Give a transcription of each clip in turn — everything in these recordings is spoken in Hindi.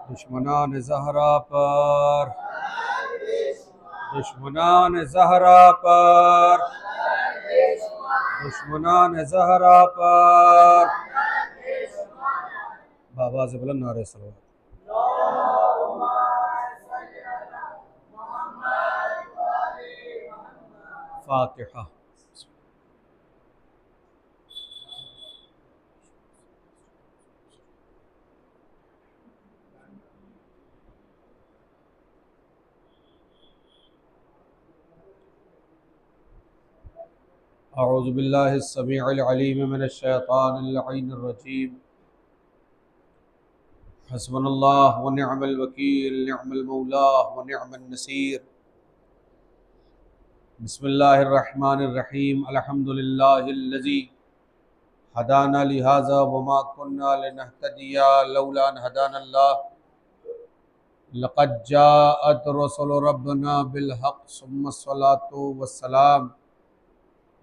दुश्मनान ज़हरा पर, दुश्मनान ज़हरा पर, दुश्मनान ज़हरा पर। बाबा से बुलंद नारे सलावत। फातिहा। अऊज़ु बिल्लाहि स्समीउल अलीम मिनश शैतानिर लईनिर रजीम। हस्बुनल्लाहु व निअमल वकील, निअमल मौला व निअमन नसीर। बिस्मिल्लाहिर रहमानिर रहीम। अल्हम्दुलिल्लाहिल्लज़ी हदाना लिहाज़ा व मा कुन्ना लिनहतदिया लौला अन हदानल्लाह। लक़द जाअत रसूलु रब्बिना बिल हक़्क़ सुम्मा अस्सलातु वस्सलाम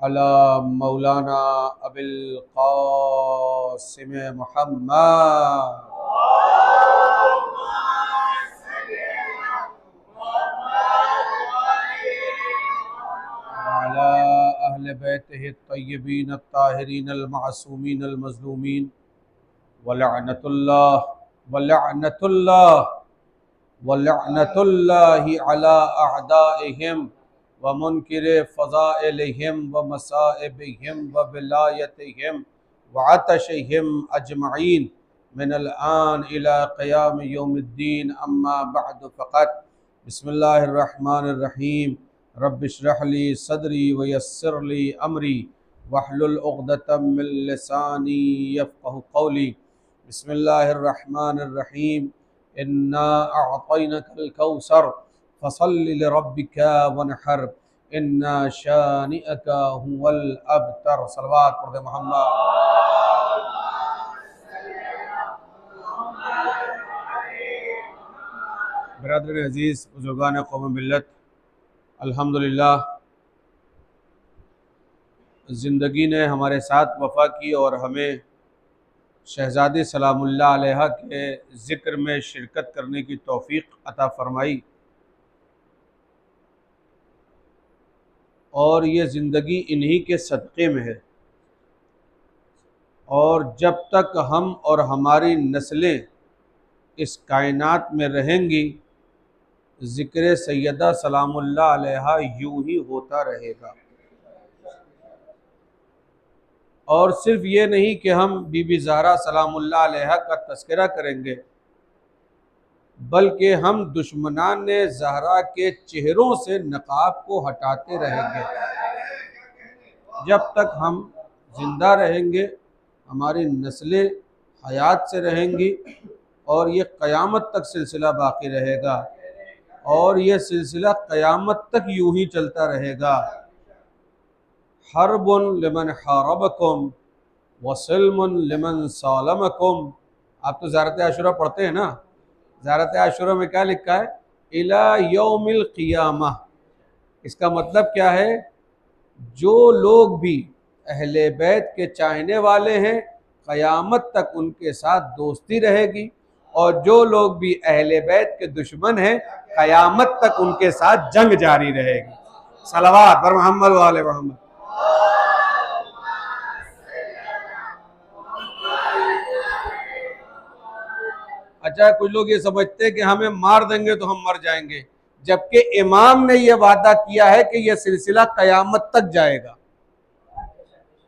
अला मौलाना अबिल क़ासिम मुहम्मद अला अहले बैतिहि अत्तय्यबीन अत्ताहिरीन अल-मासूमीन अल-मज़लूमीन वलअनतुल्लाहि अला अअदाइहिम व मुनकिरि फ़ज़ाइलिहिम व मसाइबिहिम व विलायतिहिम व अतशिहिम अजमईन मिनल आन इला क़याम यौमिद्दीन। अम्मा बअद फ़क़त। बिस्मिल्लाहिर रहमानिर रहीम। रब्बि इश्रह ली सदरी व यस्सिर ली अमरी वहलुल उक़दतम मिन लिसानी यफ़क़हू क़ौली। बिस्मिल्लाहिर रहमानिर रहीम। इन्ना अअतैनाकल कौसर फसल्लि लिरब्बिका वनहर इन्ना शानिअका हुवल अबतर। सलवात पढ़ दे मोहम्मद। बिरादरीन अज़ीज़, बुज़ुर्गान क़ौम मिल्लत, अल्हम्दुलिल्लाह ज़िंदगी ने हमारे साथ वफ़ा की और हमें शहज़ादी सलामुल्लाह अलैहा के ज़िक्र में शिरकत करने की तौफ़ीक़ अता फ़रमाई। और ये ज़िंदगी इन्हीं के सदक़े में है। और जब तक हम और हमारी नस्लें इस कायनात में रहेंगी, ज़िक्र सैयदा सलामुल्लाह अलैहा यूँ ही होता रहेगा। और सिर्फ़ ये नहीं कि हम बीबी ज़हरा सलामुल्लाह अलैहा का तज़किरा करेंगे, बल्कि हम दुश्मनान ज़हरा के चेहरों से नक़ाब को हटाते रहेंगे। जब तक हम ज़िंदा रहेंगे, हमारी नस्लें हयात से रहेंगी और ये क़यामत तक सिलसिला बाक़ी रहेगा। और ये सिलसिला क़यामत तक यूँ ही चलता रहेगा। हर्बुन लिमन हारबकुम वसल्मुन लिमन सालमकुम। आप तो ज़ारत आशुरा पढ़ते हैं ना? ज़ारत आशुरा में क्या लिखा है? इला यौमिल क़ियामा। इसका मतलब क्या है? जो लोग भी अहले बैत के चाहने वाले हैं, क़यामत तक उनके साथ दोस्ती रहेगी, और जो लोग भी अहले बैत के दुश्मन हैं, क़यामत तक उनके साथ जंग जारी रहेगी। सलवात पर मोहम्मद व आले मोहम्मद। अच्छा, कुछ लोग ये समझते हैं कि हमें मार देंगे तो हम मर जाएंगे, जबकि इमाम ने यह वादा किया है कि यह सिलसिला क़यामत तक जाएगा।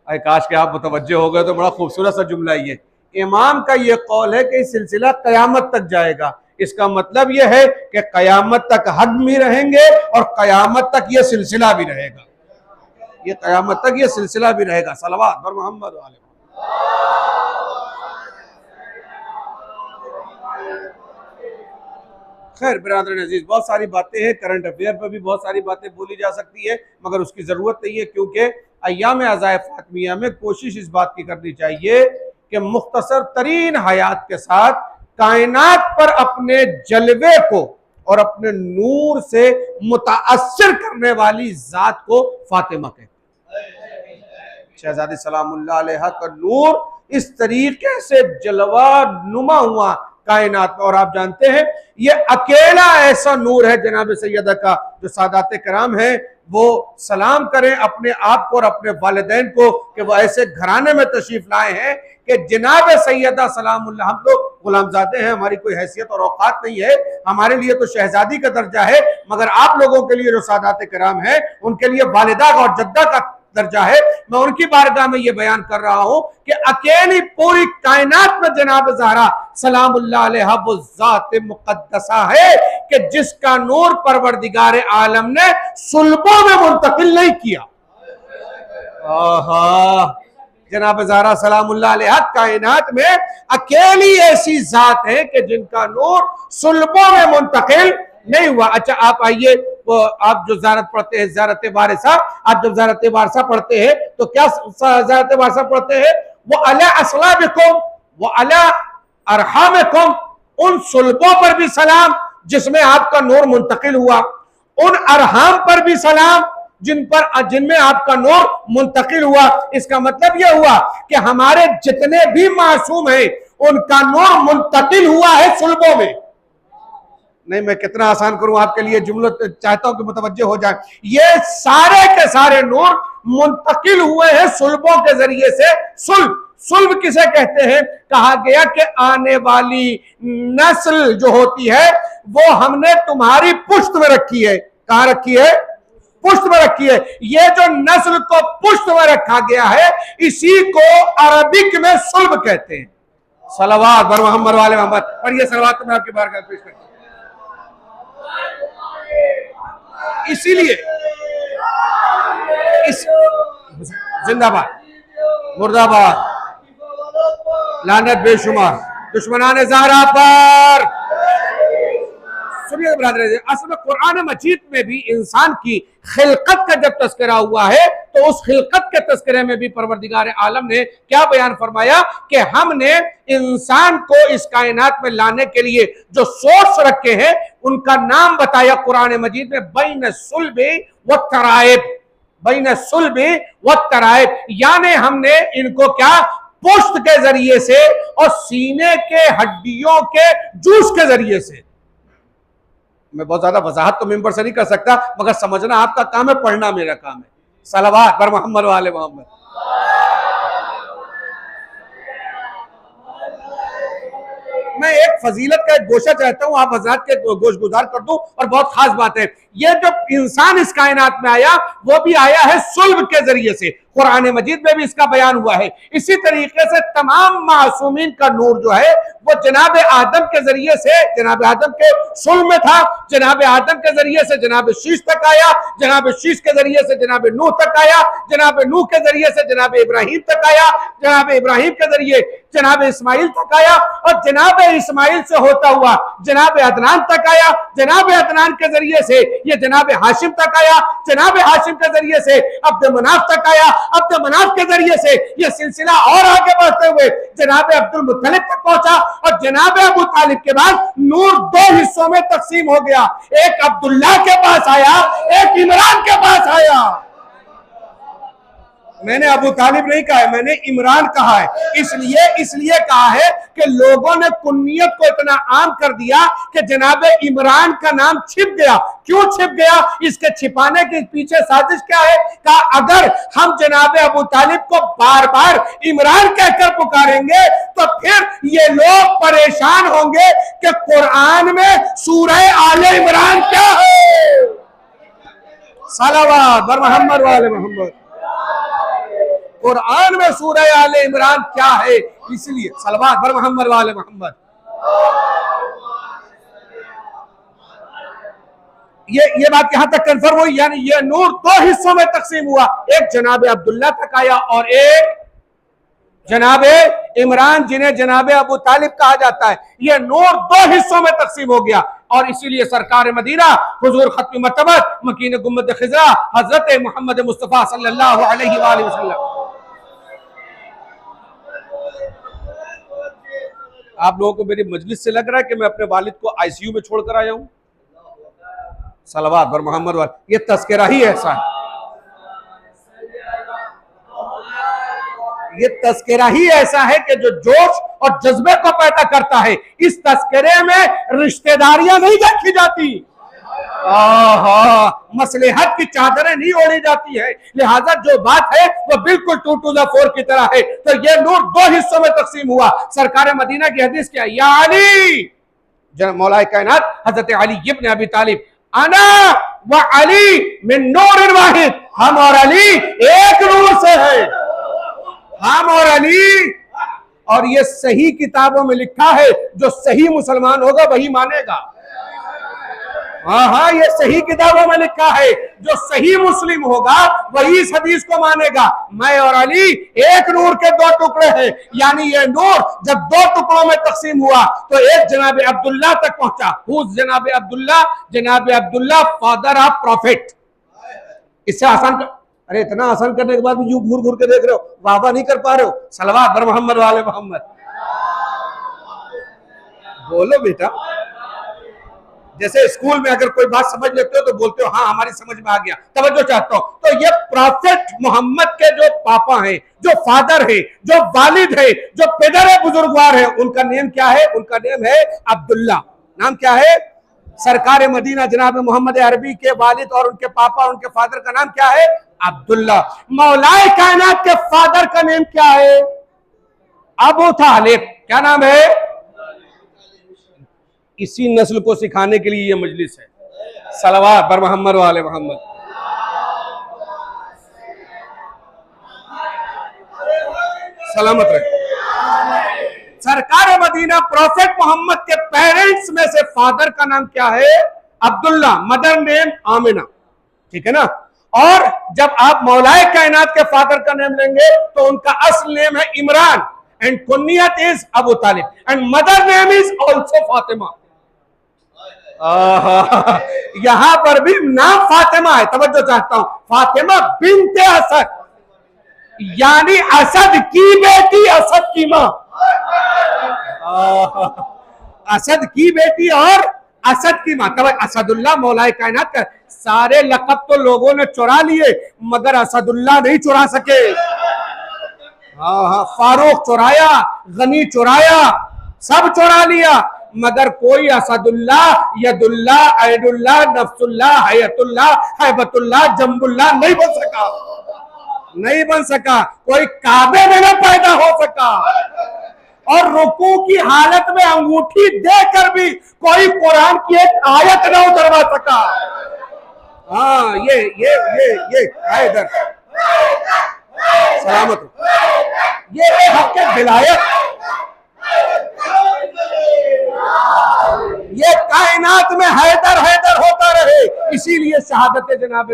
अरे काश के आप मुतवज्जो हो गए तो बड़ा खूबसूरत सा जुमला ये। इमाम का ये कौल है कि सिलसिला क़यामत तक जाएगा। इसका मतलब यह है कि क़यामत तक हद भी रहेंगे और क़यामत तक यह सिलसिला भी रहेगा। ये क़यामत तक यह सिलसिला भी रहेगा। सलवात पर मोहम्मद व आले मोहम्मद। खैर बिरादरीन अजीज, बहुत सारी बातें हैं, करंट अफेयर पर भी बहुत सारी बातें बोली जा सकती है, मगर उसकी ज़रूरत नहीं है, क्योंकि अय्याम अज़ाए फातिमिया में कोशिश इस बात की करनी चाहिए कि मुख्तसर तरीन हयात के साथ कायनात पर अपने जलवे को और अपने नूर से मुताअस्सिर करने वाली ज़ात को फातिमा कहते हैं। शहज़ादी सलामुल्लाह अलैहा का नूर इस तरीके से जलवा नुमा हुआ कायनात में। और आप जानते हैं ये अकेला ऐसा नूर है जनाब सैयदा का जो सादात कराम है वो सलाम करें अपने आप को और अपने वालिदैन को कि वो ऐसे घराने में तशरीफ लाए हैं कि जनाब सैयदा सलामुल्लाह, हम लोग गुलामजादे हैं, हमारी कोई हैसियत और औकात नहीं है, हमारे लिए तो शहजादी का दर्जा है, मगर आप लोगों के लिए जो सादात कराम है उनके लिए वालिदा और जद्दा का दर्जा है। मैं उनकी बारगाह में ये बयान कर रहा हूं कि अकेली पूरी कायनात में जनाब ज़हरा सलामुल्लाह अलैहा वो ज़ात मुक़द्दसा है कि जिसका नूर परवरदिगार आलम ने सुल्बों में मुंतकिल नहीं किया। जनाब ज़हरा सलामुल्लाह अलैहा कायनात में अकेली ऐसी ज़ात है कि जिनका नूर सुल्बों में मुंतकिल नहीं हुआ। अच्छा आप आइए, आप जो ज़ियारत पढ़ते हैं, ज़ियारत वारिसा, आप जब ज़ियारत वारिसा पढ़ते हैं तो क्या ज़ियारत वारिसा पढ़ते हैं? वो अला अस्लाबिकुम व अला अरहामिकुम, उन सुल्बों पर भी सलाम जिसमें आपका नूर मुंतकिल हुआ, उन अरहाम पर भी सलाम जिनमें आपका नूर मुंतकिल हुआ। इसका मतलब यह हुआ कि हमारे जितने भी मासूम हैं उनका नूर मुंतकिल हुआ है सुल्बों में। नहीं, मैं कितना आसान करूं आपके लिए, जुमला चाहता हूं कि मुतवज्जे हो जाए। ये सारे के सारे नूर मुंतकिल हुए हैं सुल्बों के जरिए से। सुल्ब किसे कहते हैं? कहा गया कि आने वाली नस्ल जो होती है वो हमने तुम्हारी पुश्त में रखी है। कहां रखी है? पुश्त में रखी है। ये जो नस्ल को पुश्त में रखा गया है इसी को अरबिक में सुल्ब कहते हैं। सलवात बर मोहम्मद वाले मोहम्मद, पर ये सलवात मैं आपके बारगाह पेश करता हूं। इसीलिए जिंदाबाद, मुर्दाबाद, लानत बेशुमार दुश्मनाने ज़हरा पर। सुनिए ब्रदर, असल में कुरान मजीद में भी इंसान की खिलकत का जब तस्करा हुआ है तो उस खिलकत के तस्करे में भी परवरदिगार आलम ने क्या बयान फरमाया कि हमने इंसान को इस कायनात में लाने के लिए जो सोर्स रखे हैं उनका नाम बताया कुरान मजीद में, बैन सुल्बी व तराइब, बैन सुल्बी व तराइब, यानी हमने इनको क्या पुश्त के जरिए से और सीने के हड्डियों के जूस के जरिए से। मैं बहुत ज्यादा वजाहत तो मिंबर से नहीं कर सकता, मगर समझना आपका काम है, पढ़ना मेरा काम है। सलवात बर मोहम्मद वाले मोहम्मद। मैं एक फजीलत का एक गोशा चाहता हूं आप हजरात के गोश गुजार कर दूं, और बहुत खास बात है, ये जो इंसान इस कायनात में आया वो भी आया है सुल्ब के जरिए से। कुरान मजीद में भी इसका बयान हुआ है। इसी तरीके से तमाम मासूमीन का नूर जो है वो जनाब आदम के जरिए से, जनाब आदम के सुल्ब में था, जनाब आदम के जरिए से जनाब शीश तक आया, जनाब शीश के जरिए से जनाब नूह तक आया, जनाब नूह के जरिए से जनाब इब्राहिम तक आया, जनाब इब्राहिम के जरिए जनाब इस्माइल तक आया, और जनाब इस्माइल से होता हुआ जनाब अदनान तक आया, जनाब अदनान के जरिए से ये जनाब हाशिम तक आया, जनाब हाशिम के जरिए से अब्द मनाफ तक आया, अब्द मनाफ के जरिए से ये सिलसिला और आगे बढ़ते हुए जनाब अब्दुल मुत्तलिब तक पहुंचा, और जनाब अबू तालिब के बाद नूर दो हिस्सों में तकसीम हो गया। एक अब्दुल्ला के पास आया, एक इमरान के पास आया। मैंने अबू तालिब नहीं कहा है, मैंने इमरान कहा है। इसलिए कहा है कि लोगों ने कुन्नियत को इतना आम कर दिया कि जनाब इमरान का नाम छिप गया। क्यों छिप गया? इसके छिपाने के पीछे साजिश क्या है? कहा अगर हम जनाब अबू तालिब को बार बार इमरान कहकर पुकारेंगे तो फिर ये लोग परेशान होंगे कि कुरान में सूरह आले इमरान क्या है। सलावत बर मोहम्मद वाले मोहम्मद, कुरान में सूरह आले इमरान क्या है, इसलिए सलवात बर मोहम्मद वाले मोहम्मद। ये बात यहां तक कंफर्म हुई, यानी ये नूर दो हिस्सों में तकसीम हुआ, एक जनाब अब्दुल्ला तक आया और एक जनाब इमरान जिन्हें जनाब अबू तालिब कहा जाता है। ये नूर दो हिस्सों में तकसीम हो गया, और इसीलिए सरकार मदीना हुजूर खत्म मर्तबत मकीन गुम्बद खिजरा हजरत मोहम्मद मुस्तफ़ा सल्लल्लाहु अलैहि वसल्लम। आप लोगों को मेरी मजलिस से लग रहा है कि मैं अपने वालिद को आईसीयू में छोड़कर आया हूं। सलवात बर मोहम्मद वाले, ये तस्करा ही ऐसा है, ये तस्करा ही ऐसा है कि जो जोश और जज्बे को पैदा करता है। इस तस्करे में रिश्तेदारियां नहीं देखी जाती, मसलेहत की चादरें नहीं ओढ़ी जाती है। लिहाजा जो बात है वो बिल्कुल 2 to the 4 की तरह है। तो ये नूर 2 हिस्सों में तकसीम हुआ। सरकार मदीना की हदीस क्या, या अली, मौलाए कायनात हजरत अली इब्न अबी तालिब, अना व अली मिन नूर वाहिद, हम और अली एक नूर से है, हम और अली। और ये सही किताबों में लिखा है, जो सही मुसलमान होगा वही मानेगा। हाँ, ये सही किताबों में लिखा है, जो सही मुस्लिम होगा वही इस हदीस को मानेगा। मैं और अली एक नूर के 2 टुकड़े हैं, यानी ये नूर जब 2 टुकड़ों में तकसीम हुआ तो एक जनाब अब्दुल्ला तक पहुंचा। जनाब अब्दुल्ला, जनाब अब्दुल्ला फादर ऑफ प्रॉफिट। इससे आसान अरे इतना आसान करने के बाद भी यूं घूर घूर के देख रहे हो, वाह नहीं कर पा रहे हो। सलवात बर मोहम्मद वाले मोहम्मद, बोलो बेटा। जैसे स्कूल में अगर कोई बात समझ लेते हो तो बोलते हो हाँ हमारी समझ में आ गया, तवज्जो चाहता हूं। तो ये प्रॉफिट मोहम्मद के जो पापा हैं, जो फादर है, जो वालिद है, जो पेदर बुजुर्गवार है, उनका नेम क्या है? उनका नेम है अब्दुल्ला। नाम क्या है? सरकार मदीना जनाब मोहम्मद अरबी के वालिद और उनके पापा और उनके फादर का नाम क्या है? अब्दुल्ला। मौलाए कायनात के फादर का नेम क्या है? अबू तालिब। क्या नाम है? इसी नस्ल को सिखाने के लिए ये मजलिस है। सलवात बर मोहम्मद वाले मोहम्मद। सलामत रहे। सरकार मदीना प्रॉफेट मोहम्मद के पेरेंट्स में से फादर का नाम क्या है? अब्दुल्ला। Mother name Amina. ठीक है ना? और जब आप मौलाए कायनात के फादर का नेम लेंगे तो उनका असल नेम है इमरान एंड कुन्नियत is Abu Talib and mother name is also Fatima. यहां पर भी नाम फातिमा है, तवज्जो चाहता हूं। फातिमा बिन्ते असद, यानी असद की बेटी, असद की मां। असद की बेटी और असद की मां। तब असदुल्ला मौलाए कायनात का सारे लक़ब तो लोगों ने चुरा लिए मगर असदुल्ला नहीं चुरा सके। फारूक चुराया, गनी चुराया, सब चुरा लिया, मगर कोई असदुल्ला, यदुल्ला, ऐदुल्ला, नफ्सुल्ला, हयतुल्ला, हैबतुल्ला, जम्बुल्ला नहीं बन सका, नहीं बन सका। कोई काबे में न पैदा हो सका और रुकू की हालत में अंगूठी देकर भी कोई कुरान की एक आयत न उतरवा सका। हाँ, ये इधर सलामत। ये हक विलायत, ये कायनात में हैदर हैदर होता रहे। इसीलिए शहादत जनाब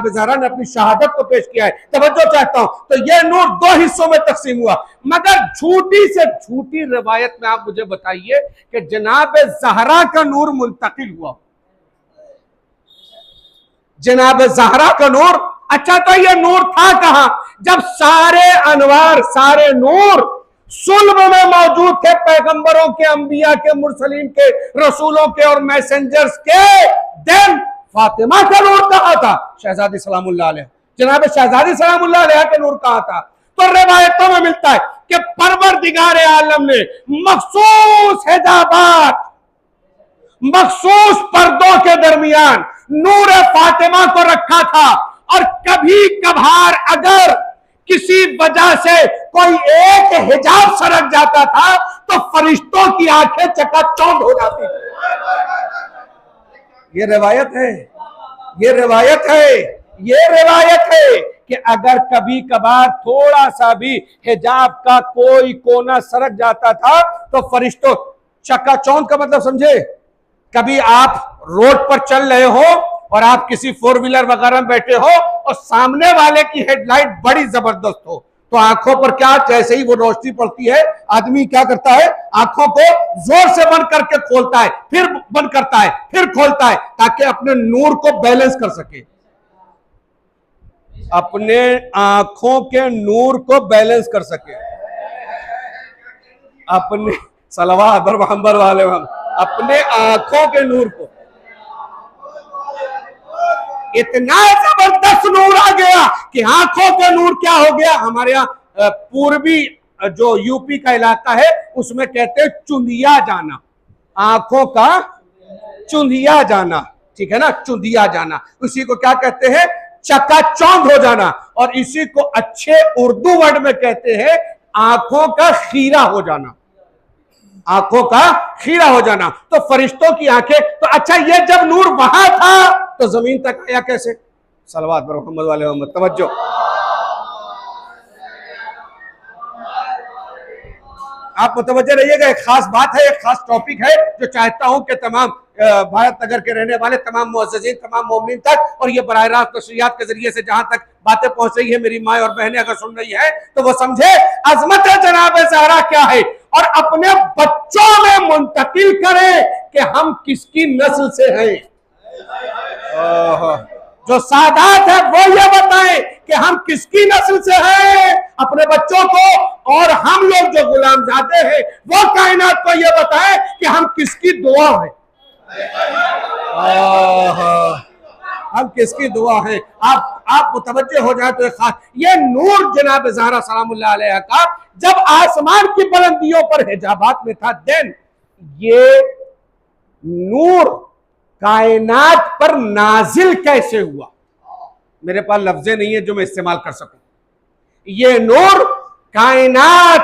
ज़हरा ने अपनी शहादत को पेश किया है। तवज्जो चाहता हूं। तो ये नूर 2 हिस्सों में तकसीम हुआ, मगर झूठी से झूठी रिवायत में आप मुझे बताइए कि जनाब ज़हरा का नूर मुंतकिल हुआ। जनाब ज़हरा का नूर, अच्छा तो ये नूर था कहां? जब सारे अनवार, सारे नूर सुल्ब में मौजूद थे, पैगंबरों के, अंबिया के, मुरसलीन के, रसूलों के और मैसेंजर्स के। देन फातिमा का नूर कहां था? शहजादी सलामुल्लाह अलैहा, जनाब शहजादी सलामुल्लाह अलैहा का नूर कहां था? तो रिवायतों में मिलता है कि परवरदिगार आलम ने मखसूस हिजाबात, मखसूस पर्दों के दरमियान नूर फातिमा को रखा था। और कभी कभार अगर किसी वजह से कोई एक हिजाब सरक जाता था तो फरिश्तों की आंखें चकाचौंध हो जाती थी। ये रिवायत है, ये रिवायत है, ये रिवायत है कि अगर कभी कभार थोड़ा सा भी हिजाब का कोई कोना सरक जाता था तो फरिश्तों, चकाचौंध का मतलब समझे? कभी आप रोड पर चल रहे हो और आप किसी 4 व्हीलर वगैरह में बैठे हो और सामने वाले की हेडलाइट बड़ी जबरदस्त हो तो आंखों पर क्या, जैसे ही वो रोशनी पड़ती है आदमी क्या करता है? आंखों को जोर से बंद करके खोलता है, फिर बंद करता है, फिर खोलता है, ताकि अपने नूर को बैलेंस कर सके, अपने आंखों के नूर को बैलेंस कर सके। अपने सलवात बर मोहम्मद वाले अपने आंखों के नूर को। इतना जबरदस्त नूर आ गया कि आंखों का नूर क्या हो गया? हमारे यहाँ पूर्वी जो यूपी का इलाका है उसमें कहते हैं चुंधिया जाना, आंखों का चुंधिया जाना, ठीक है ना, चुंधिया जाना। इसी को क्या कहते हैं, चकाचौंध हो जाना। और इसी को अच्छे उर्दू वर्ड में कहते हैं आंखों का खीरा हो जाना, आंखों का खीरा हो जाना। तो फरिश्तों की आंखें, तो अच्छा ये जब नूर वहां था तो जमीन तक आया कैसे? सलवात पर मोहम्मद वाले मोहम्मद, तवज्जो। आप मुतवज्जे रहिएगा, एक खास बात है, एक खास टॉपिक है जो चाहता हूं कि तमाम भारत नगर के रहने वाले तमाम मुअज़्ज़िज़ीन, तमाम मोमिनीन तक, और ये बराह रास्त नशरियात के जरिए से जहां तक बातें पहुंच रही है, मेरी माँ और बहनें अगर सुन रही है तो वो समझे अजमत जनाब ज़हरा क्या है, और अपने बच्चों में मुंतकिल करें कि हम किसकी नस्ल से हैं। जो सादात है वो ये बताएं कि हम किसकी नस्ल से हैं अपने बच्चों को, और हम लोग जो गुलामजादे हैं वो कायनात को ये बताएं कि हम किसकी दुआ है, हम किसकी दुआ है। आप मुतवज्जे हो जाए तो एक खास, ये नूर जनाब ज़हरा सलामुल्लाह अलैहा का जब आसमान की बुलंदियों पर हिजाबात में था, देन ये नूर कायनात पर नाजिल कैसे हुआ? मेरे पास लफ्ज़ें नहीं है जो मैं इस्तेमाल कर सकूं। ये नूर कायनात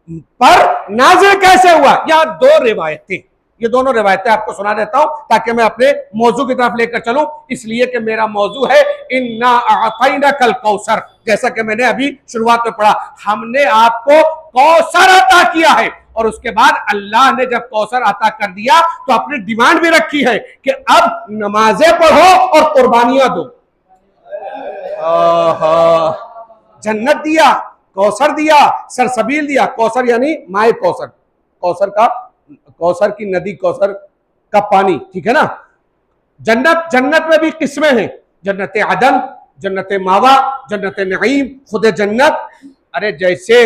पर नाजिल कैसे हुआ? यहां दो रिवायतें, ये दोनों रिवायतें आपको सुना देता हूं ताकि मैं अपने मौजू की तरफ लेकर चलूं, इसलिए कि मेरा मौजू है इन्ना आतैना कल कौसर। जैसा कि मैंने अभी शुरुआत में पढ़ा, हमने आपको कौसर अता किया है, और उसके बाद अल्लाह ने जब कौसर अता कर दिया तो अपनी डिमांड भी रखी है कि अब नमाजें पढ़ो और कुर्बानियां दो। जन्नत दिया, कौसर दिया, सरसबील दिया। कौसर यानी माए कौसर, कौसर की नदी, कौसर का पानी, ठीक है ना। जन्नत में भी किस्में हैं, जन्नत अदन, जन्नत मावा, जन्नत नईम, खुद जन्नत। अरे जैसे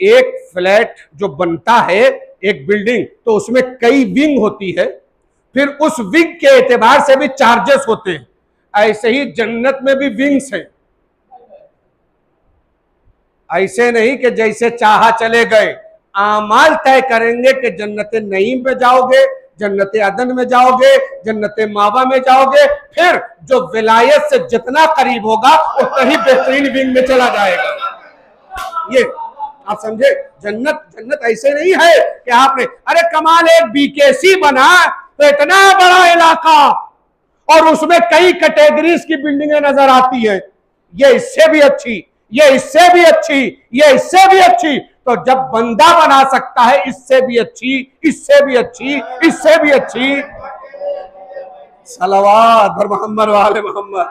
एक फ्लैट जो बनता है, एक बिल्डिंग, तो उसमें कई विंग होती है, फिर उस विंग के एतबार से भी चार्जेस होते हैं, ऐसे ही जन्नत में भी विंग्स हैं। ऐसे नहीं कि जैसे चाहा चले गए, आमाल तय करेंगे कि जन्नत नईम पे जाओगे, जन्नत अदन में जाओगे, जन्नत मावा में जाओगे, फिर जो विलायत से जितना करीब होगा उतना ही बेहतरीन विंग में चला जाएगा। ये आप समझे, जन्नत ऐसे नहीं है कि आपने, अरे कमाल, एक बीकेसी बना तो इतना बड़ा इलाका और उसमें कई कैटेगरीज की बिल्डिंगें नजर आती है, ये इससे भी अच्छी, ये इससे भी अच्छी, ये इससे भी अच्छी। तो जब बंदा बना सकता है इससे भी अच्छी, इससे भी अच्छी, इससे भी अच्छी, सलवात पर मोहम्मद वाले मोहम्मद,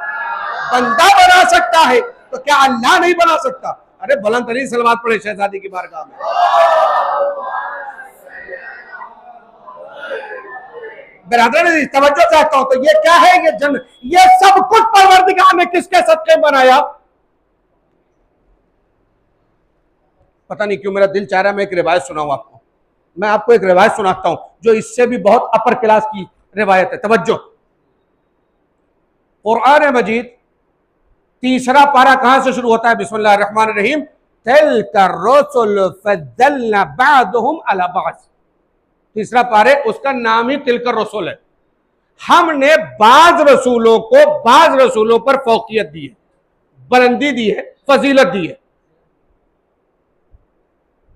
बंदा बना सकता है तो क्या अल्लाह नहीं बना सकता? अरे बुलंद तरीन सलवात पड़े शहजादी की बारगाह में। बिरादरान तवज्जो चाहता हूं, तो ये क्या है, ये जन्नत, ये सब कुछ परवरदिगार ने किसके सदके बनाया? पता नहीं क्यों मेरा दिल चाह रहा है मैं एक रिवायत सुनाऊं आपको। मैं आपको एक रिवायत सुनाता हूं जो इससे भी बहुत अपर क्लास की रिवायत है। तवज्जो, कुरान मजीद तीसरा पारा कहां से शुरू होता है? बिस्मिल्लाहिर रहमानिर रहीम, तिल्का रुसुल फद्दलना बअदहुम अला बअद। तीसरा पारे, उसका नाम ही तिल्का रसूल है। हमने बाज रसूलों को बाज रसूलों पर फौकियत दी है, बुलंदी दी है, फजीलत दी है।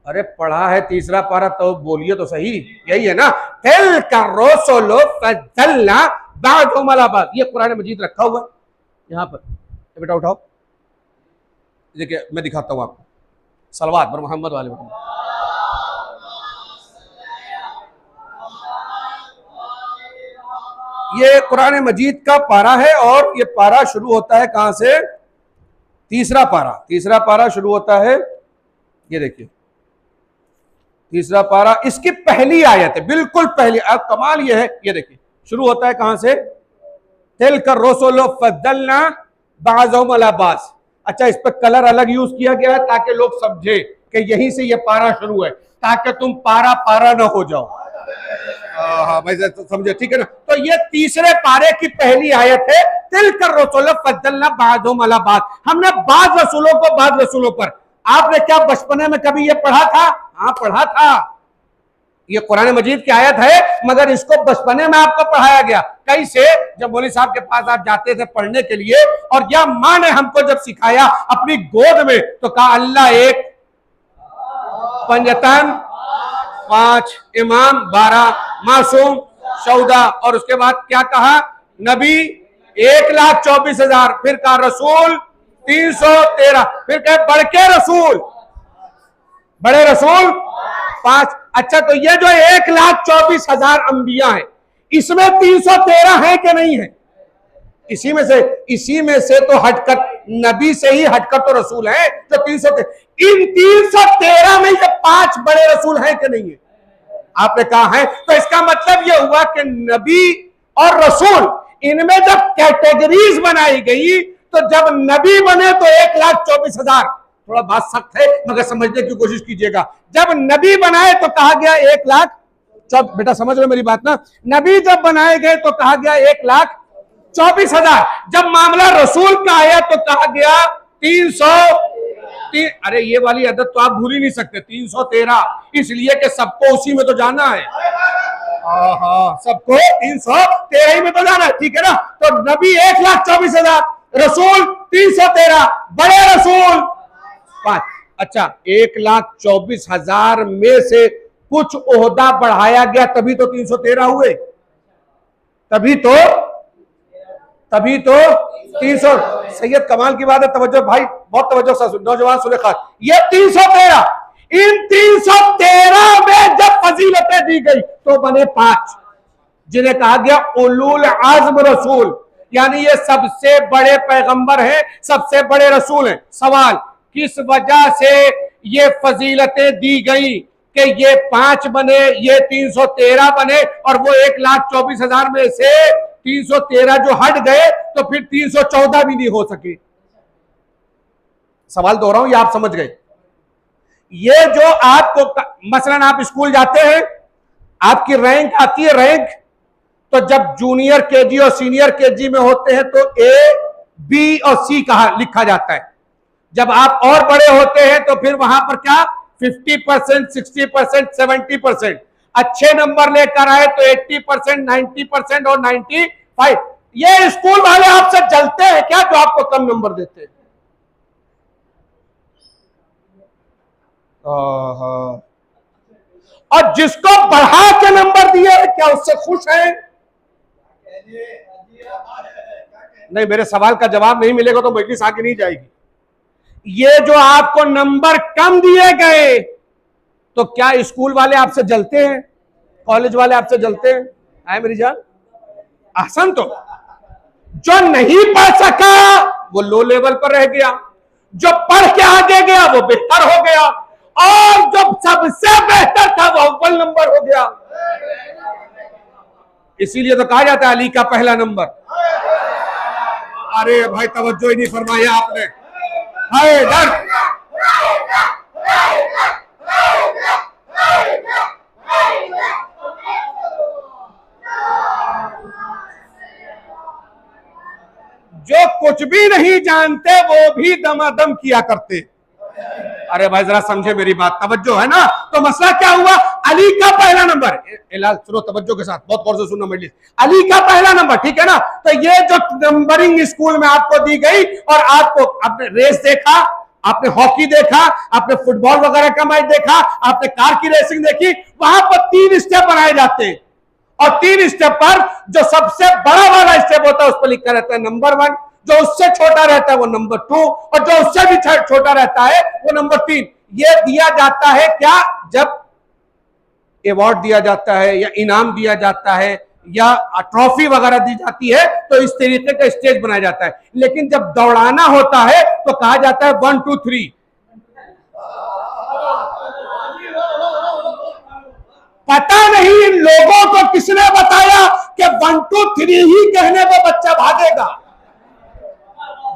अरे पढ़ा है तीसरा पारा तो बोलिए तो सही, यही है ना, तिल्का रुसुल फद्दलना बअदहुम अला बअद। ये कुरान मजीद रखा हुआ है यहां पर, बेटा उठाओ, देखिए मैं दिखाता हूं आपको, सलवात पर मोहम्मद वाले मोहम्मद। ये कुरान मजीद का पारा है और ये पारा शुरू होता है कहां से? तीसरा पारा। तीसरा पारा शुरू होता है, ये देखिए तीसरा पारा, इसकी पहली आयत है, बिल्कुल पहली। अब कमाल ये है, ये देखिए शुरू होता है कहां से? तिल्का रुसुल फद्दलना बअदहुम अला बअद। अच्छा, इस पर कलर अलग यूज किया गया है ताकि लोग समझे कि यहीं से ये पारा शुरू है, ताकि तुम पारा पारा ना हो जाओ। हाँ भाई समझे, ठीक है ना। तो ये तीसरे पारे की पहली आयत है, तिल्का रुसुल फद्दलना बअदहुम अला बअद। हमने बाद रसूलों को बाद रसूलों पर, आपने क्या बचपने में कभी ये पढ़ा था? हाँ पढ़ा था, ये कुरान मजीद की आयत है, मगर इसको बचपने में आपको पढ़ाया गया। कैसे? जब मौलवी साहब के पास आप जाते थे पढ़ने के लिए, और या माँ ने हमको जब सिखाया अपनी गोद में, तो कहा अल्लाह एक, पंजतन 5, इमाम 12, मासूम 14, और उसके बाद क्या कहा? नबी 1,24,000, फिर कहा रसूल 313, फिर कहे बड़के रसूल, बड़े रसूल 5। अच्छा, तो ये जो 1,24,000 अंबिया है, इसमें 313 है कि नहीं है? इसी में से तो हटकर नबी से ही हटकर तो रसूल है जो 313। इन 313 में ये 5 बड़े रसूल हैं कि नहीं है? आपने कहा है। तो इसका मतलब यह हुआ कि नबी और रसूल, इनमें जब कैटेगरीज बनाई गई, तो जब नबी बने तो 1,24,000, थोड़ा बात सख्त है मगर समझने की कोशिश कीजिएगा। जब नबी बनाए तो कहा गया 1,00,000, बेटा समझ रहे मेरी बात ना? नबी जब बनाए गए तो कहा गया 1,24,000। जब मामला रसूल का आया तो कहा गया 303। अरे ये वाली आदत तो आप भूल ही नहीं सकते, 313, इसलिए कि सबको उसी में तो जाना है। सबको 313 ही में तो जाना है, ठीक है ना? तो नबी 1,24,000, रसूल 313, बड़े रसूल 5। अच्छा, 1,24,000 में से कुछ ओहदा बढ़ाया गया, तभी तो 313 हुए, तभी तो 300। सैयद कमाल की बात है, तवज्जो भाई, बहुत तवज्जो से सुन, नौजवान सुने खास, ये 313, इन 313 में जब फजीलतें दी गई तो बने 5, जिन्हें कहा गया उलुल आज़्म रसूल, यानी ये सबसे बड़े पैगंबर हैं, सबसे बड़े रसूल हैं। सवाल, किस वजह से ये फजीलतें दी गई कि ये 5 बने, ये 313 बने, और वो 1,24,000 में से 313 जो हट गए तो फिर 314 भी नहीं हो सके? सवाल दोहराऊं, ये आप समझ गए? ये जो आपको, मसलन आप स्कूल जाते हैं, आपकी रैंक आती है, रैंक, तो जब जूनियर केजी और सीनियर केजी में होते हैं तो ए, बी और सी कहा लिखा जाता है। जब आप और बड़े होते हैं तो फिर वहां पर क्या 50%, 60%, 70%, अच्छे नंबर लेकर आए तो 80%, 90% और 95। ये स्कूल वाले आपसे जलते हैं क्या जो आपको कम नंबर देते हैं? और जिसको बढ़ा के नंबर दिए क्या उससे खुश है? नहीं, मेरे सवाल का जवाब नहीं मिलेगा तो मजलिस आगे नहीं जाएगी। ये जो आपको नंबर कम दिए गए, तो क्या स्कूल वाले आपसे जलते हैं? कॉलेज वाले आपसे जलते हैं? आए मेरी जान, आसान। तो जो नहीं पढ़ सका वो लो लेवल पर रह गया, जो पढ़ के आगे गया वो बेहतर हो गया, और जो सबसे बेहतर था वो अव्वल नंबर हो गया। इसीलिए तो कहा जाता है अली का पहला नंबर। अरे भाई तवज्जो ही नहीं फरमाया आपने। हाय डर, जो कुछ भी नहीं जानते वो भी दमादम किया करते। अरे भाई जरा समझे मेरी बात, तवज्जो है ना? तो मसला क्या हुआ? अली का पहला नंबर, इलाल सुनो तवज्जो के साथ, बहुत गौर से सुनना मजलिस। अली का पहला नंबर, ठीक है ना? तो ये जो नंबरिंग स्कूल में आपको दी गई, और आपको, आपने रेस देखा, आपने हॉकी देखा, आपने फुटबॉल वगैरह का मैच देखा, आपने कार की रेसिंग देखी, वहां पर 3 स्टेप बनाए जाते हैं, और 3 स्टेप पर जो सबसे बड़ा वाला स्टेप होता है उस पर लिखा रहता है नंबर 1, जो उससे छोटा रहता है वो नंबर 2, और जो उससे भी छोटा रहता है वो नंबर 3। ये दिया जाता है क्या? जब अवार्ड दिया जाता है या इनाम दिया जाता है या ट्रॉफी वगैरह दी जाती है तो इस तरीके का स्टेज बनाया जाता है। लेकिन जब दौड़ाना होता है तो कहा जाता है 1 2 3। पता नहीं इन लोगों को किसने बताया कि 1 2 3 ही कहने पे बच्चा भागेगा।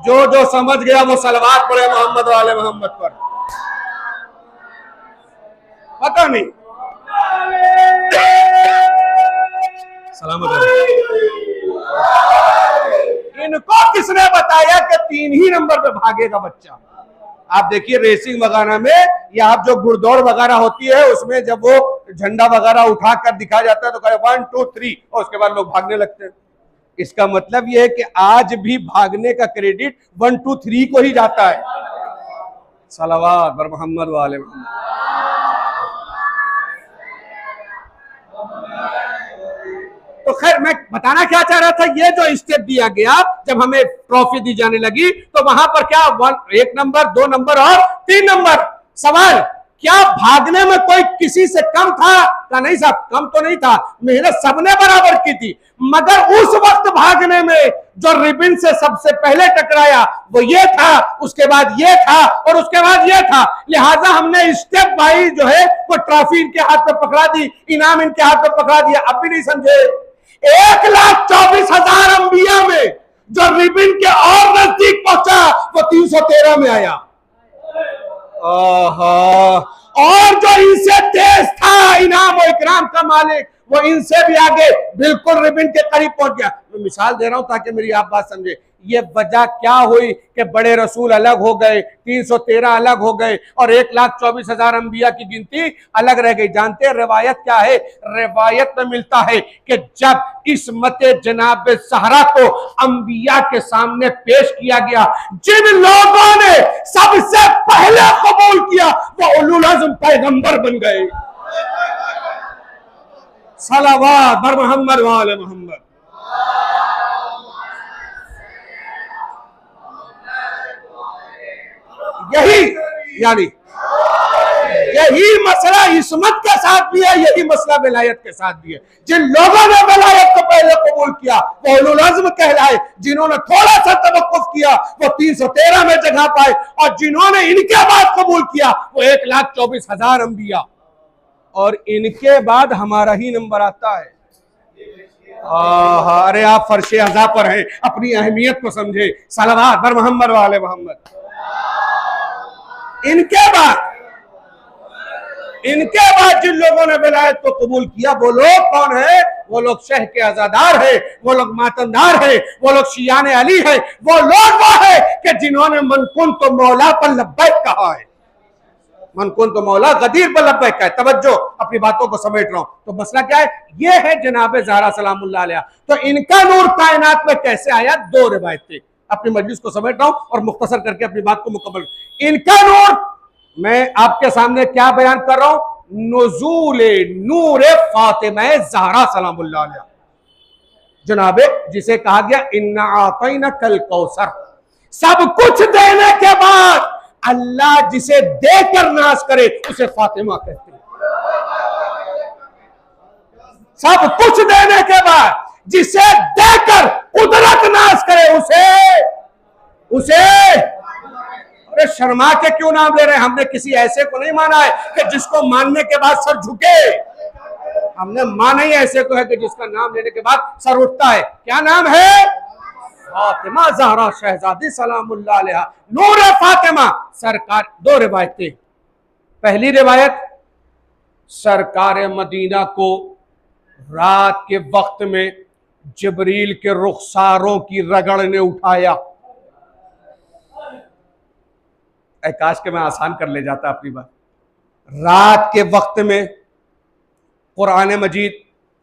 जो समझ गया वो सलवात पढ़े मोहम्मद वाले मोहम्मद पर। पता नहीं, सलामत इनको किसने बताया कि 3 ही नंबर पे भागेगा बच्चा? आप देखिए रेसिंग वगैरह में या आप जो घुड़दौड़ वगैरह होती है उसमें जब वो झंडा वगैरह उठा कर दिखाया जाता है तो कहे 1 2 3 और उसके बाद लोग भागने लगते हैं। इसका मतलब ये है कि आज भी भागने का क्रेडिट 1 2 3 को ही जाता है। सलावत बर मोहम्मद वाले मोहम्मद। तो खैर मैं बताना क्या चाह रहा था, ये जो स्टेप दिया गया जब हमें ट्रॉफी दी जाने लगी तो वहां पर क्या 1 नंबर 2 नंबर और 3 नंबर। सवाल, क्या भागने में कोई किसी से कम था? का नहीं साहब, कम तो नहीं था, मेहनत सबने बराबर की थी, मगर उस वक्त भागने में जो रिबन से सबसे पहले टकराया वो ये था, उसके बाद ये था और उसके बाद ये था। लिहाजा हमने स्टेप बाई जो है वो ट्रॉफी इनके हाथ में पकड़ा दी, इनाम इनके हाथ में पकड़ा दिया। अब भी नहीं समझे? 1,24,000 अंबिया में जो रिबन के और नजदीक पहुंचा वो 313 में आया। और जो इनसे तेज था इनाम और इकराम का मालिक वो इनसे भी आगे बिल्कुल रिबन के करीब पहुंच गया। मैं मिसाल दे रहा हूं ताकि मेरी आप बात समझे। ये वजह क्या हुई कि बड़े रसूल अलग हो गए, 313 अलग हो गए और 1,24,000 अंबिया की गिनती अलग रह गई। जानते हैं रिवायत क्या है? रिवायत में मिलता है कि जब इस्मत जनाब सहरा को अंबिया के सामने पेश किया गया, जिन लोगों ने सबसे पहले कबूल किया वो उलुल अज़्म पैगंबर बन गए। सलावत बर मोहम्मद वाले मोहम्मद। यही मसला इस्मत के साथ भी है, यही मसला विलायत के साथ भी है। जिन लोगों ने विलायत को पहले कबूल किया वो उलुल अज़्म कहलाए, जिन्होंने थोड़ा सा तवक्कुफ किया वो 313 में जगह पाए और जिन्होंने इनके बाद कबूल किया वो 1,24,000 अंबिया। और इनके बाद हमारा ही नंबर आता है। अरे आप फर्शे अज़ा पर हैं, अपनी अहमियत को समझे। सलावत बर मोहम्मद वाले मोहम्मद। इनके बाद जिन लोगों ने विलायत को कबूल किया वो लोग कौन है? वो लोग शह के आजादार है, वो लोग मातनदार है, वो लोग शियान अली है, वो लोग वो है कि जिन्होंने मनकुन तो मौला पर लब्बैक कहा है। मनकुन तो मौला गदीर पर लब्बैक कहा है। तवज्जो, अपनी बातों को समेट रहा हूं। तो मसला क्या है? ये है जनाब ज़हरा सलामुल्लाह अलैहा। तो इनका नूर कायनात में कैसे आया? 2 रिवायतें। अपनी मजलिस को समेट रहा हूं और मुख्तसर करके अपनी बात को मुकम्मल। इनका नूर मैं आपके सामने क्या बयान कर रहा हूं? नुज़ूले नूरे फातिमा ज़हरा सलामुल्लाह अलैहा, जनाबे जिसे कहा गया इन्ना आतैना कल कौसर। सब कुछ देने के बाद अल्लाह जिसे देकर नाज करे उसे फातिमा कहते हैं। सब कुछ देने के बाद जिसे देकर कुदरत नाज करे उसे अरे शर्मा के क्यों नाम ले रहे हैं? हमने किसी ऐसे को नहीं माना है कि जिसको मानने के बाद सर झुके। हमने माना ही ऐसे को है कि जिसका नाम लेने के बाद सर उठता है। क्या नाम है? फातिमा ज़हरा शहजादी सलामुल्लाह अलैहा, नूर फातिमा सरकार। 2 रिवायतें। पहली रिवायत, सरकार मदीना को रात के वक्त में जिब्रील के रुखसारों की रगड़ ने उठाया। काश के मैं आसान कर ले जाता अपनी बात। रात के वक्त में कुरान मजीद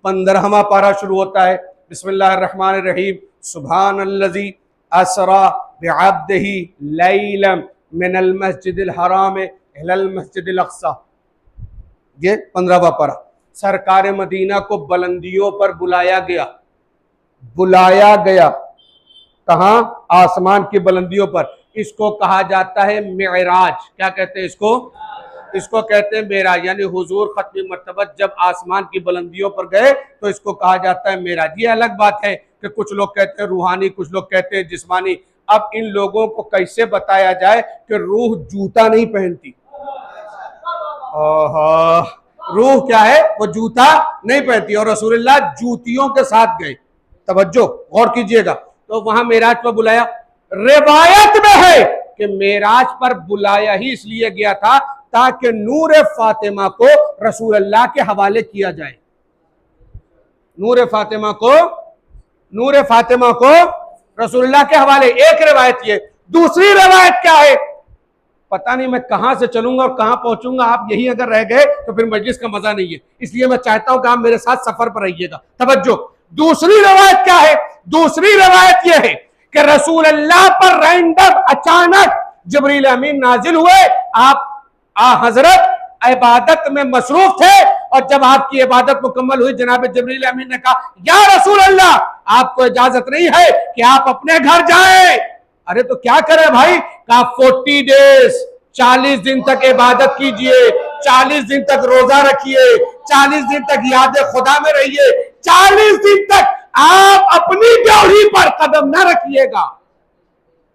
15वां पारा शुरू होता है, बिस्मिल्लाहिर्रहमानिर्रहीम, सुब्हानल्लज़ी असरा बिअब्दिही लैलन मिनल मस्जिदिल हराम इलल मस्जिदिल अक़सा। ये 15वां पारा। सरकार मदीना को बुलंदियों पर बुलाया गया। कहां? आसमान की बुलंदियों पर। इसको कहा जाता है मेराज। क्या कहते हैं इसको कहते हैं मेराज। यानी हुजूर खत्मी मर्तबत जब आसमान की बुलंदियों पर गए तो इसको कहा जाता है मेराज। ये अलग बात है कि कुछ लोग कहते हैं रूहानी, कुछ लोग कहते हैं जिस्मानी। अब इन लोगों को कैसे बताया जाए कि रूह जूता नहीं पहनती। रूह क्या है? वो जूता नहीं पहनती और रसूलुल्लाह जूतियों के साथ गए। तवज्जो, गौर कीजिएगा। तो वहां मेराज पर बुलाया। रिवायत में है कि मेराज पर बुलाया ही इसलिए गया था ताकि नूर फातिमा को रसूलुल्लाह के हवाले किया जाए। नूर फातिमा को रसूलुल्लाह के हवाले। एक रिवायत ये। दूसरी रिवायत क्या है? पता नहीं मैं कहां से चलूंगा और कहां पहुंचूंगा, आप यही अगर रह गए तो फिर मजलिस का मजा नहीं है। इसलिए मैं चाहता हूं कि आप मेरे साथ सफर पर रहिएगा। तवज्जो, दूसरी रवायत क्या है? दूसरी रवायत यह है कि रसूल अल्लाह पर रैंडम अचानक जिब्रील अमीन नाजिल हुए। आप हजरत इबादत में मसरूफ थे और जब आपकी इबादत मुकम्मल हुई, जनाब जिब्रील अमीन ने कहा, या रसूल अल्लाह, आपको इजाजत नहीं है कि आप अपने घर जाएं। अरे तो क्या करें भाई? कहा 40 डेज, 40 दिन तक इबादत कीजिए, 40 दिन तक रोजा रखिए, 40 दिन तक याद खुदा में रहिए, 40 दिन तक आप अपनी ड्योढ़ी पर कदम न रखिएगा।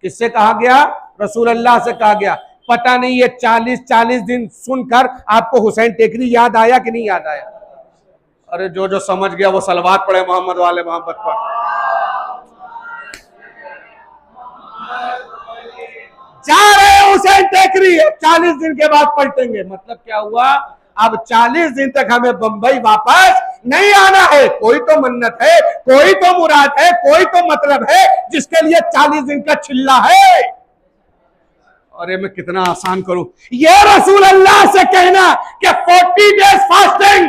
किससे कहा गया? रसूल अल्लाह से कहा गया। पता नहीं ये 40 दिन सुनकर आपको हुसैन टेकरी याद आया कि नहीं याद आया? अरे जो जो समझ गया वो सलवात पढ़े मोहम्मद वाले मोहम्मद पर। जा रहे हुसैन टेकरी, 40 दिन के बाद पलटेंगे। मतलब क्या हुआ? अब 40 दिन तक हमें बंबई वापस नहीं आना है। कोई तो मन्नत है, कोई तो मुराद है, कोई तो मतलब है जिसके लिए 40 दिन का चिल्ला है। अरे मैं कितना आसान करूं ये रसूल अल्लाह से कहना कि 40 days fasting,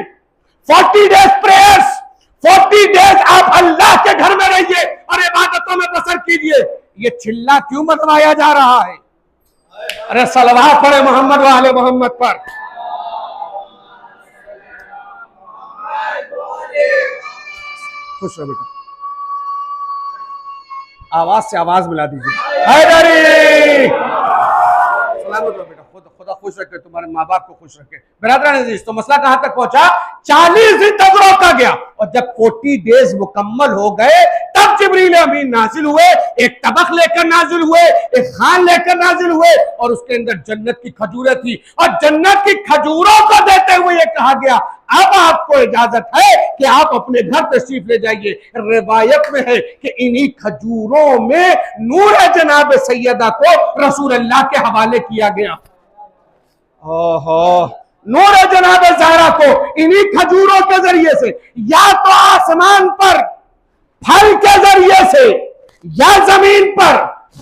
40 days prayers, 40 days आप अल्लाह के घर में रहिए और इबादतों में बसर कीजिए। ये चिल्ला क्यों मतवाया जा रहा है? अरे सलवात पढ़े मोहम्मद वाले मोहम्मद पर। खुश रहो बेटा, आवाज से आवाज मिला दीजिए। हैदरी बेटा, खुदा खुश रखे, तुम्हारे माँ बाप को खुश रखे। बिरादरान अजीज, तो मसला कहां तक पहुंचा? 40 दिन तक रोका गया और जब 40 डेज मुकम्मल हो गए तब जिब्रील अमीन नाजिल हुए। एक तबक लेकर नाजिल हुए, एक खान लेकर नाजिल हुए और उसके अंदर जन्नत की खजूरें थी और जन्नत की खजूरों को देते हुए ये कहा गया, अब आपको इजाजत है कि आप अपने घर तशरीफ ले जाइए। रिवायत में है कि इन्हीं खजूरों में नूर जनाब सैयदा को रसूल अल्लाह के हवाले किया गया। ओहो, नूर जनाब ज़हरा को इन्हीं खजूरों के जरिए से, या तो आसमान पर फल के जरिए से या जमीन पर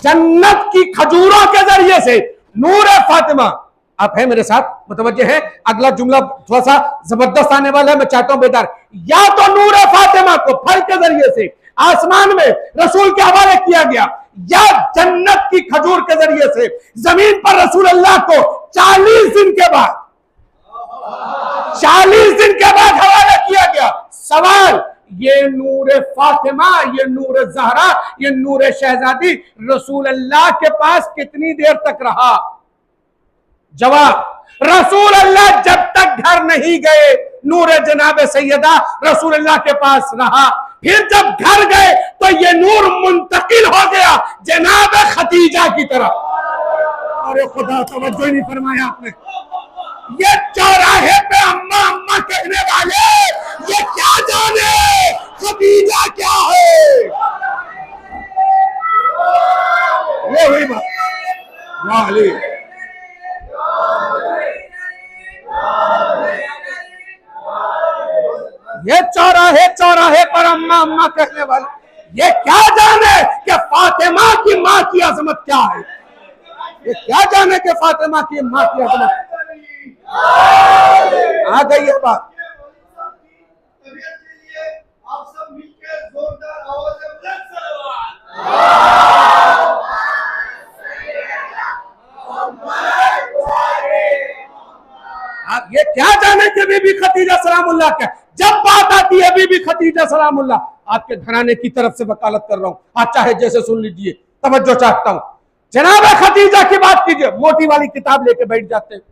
जन्नत की खजूरों के जरिए से नूर फातिमा। आप है मेरे साथ, मुतवज्जे हैं? अगला जुमला थोड़ा सा जबरदस्त आने वाला है, मैं चाहता हूं बेदार। या तो नूर फातिमा को फल के जरिए से आसमान में रसूल के हवाले किया गया, या जन्नत की खजूर के जरिए से जमीन पर रसूल अल्लाह को 40 दिन के बाद 40 दिन के बाद हवाला किया गया। सवाल, ये नूर फातिमा, ये नूर ज़हरा, ये नूर शहजादी रसूल अल्लाह के पास कितनी देर तक रहा? जवाब, रसूल अल्लाह जब तक घर नहीं गए नूर जनाब सैयदा रसूल अल्लाह के पास रहा। फिर जब घर गए तो ये नूर मुंतकिल हो गया जनाब खदीजा की तरफ। अरे खुदा, तवज्जो नहीं फरमाया आपने। ये चौराहे पे अम्मा अम्मा कहने वाले ये क्या जाने खदीजा क्या है? ये हुई बात। वाह अली, ये चौराहे चौराहे पर अम्मा अम्मा कहने वाले ये क्या जाने कि फातिमा की माँ की अजमत क्या है? ये क्या जाने कि फातिमा की माँ की अजमत। आ गई है बात। आप सब मिलकर जोरदार आवाज में आप ये क्या जाने कि बीबी खदीजा सलामुल्लाह क्या। जब बात आती है बीबी खदीजा सलामुल्लाह, आपके घराने की तरफ से वकालत कर रहा हूं, आप चाहे जैसे सुन लीजिए, तवज्जो चाहता हूं। जनाब खदीजा की बात कीजिए, मोटी वाली किताब लेके बैठ जाते हैं।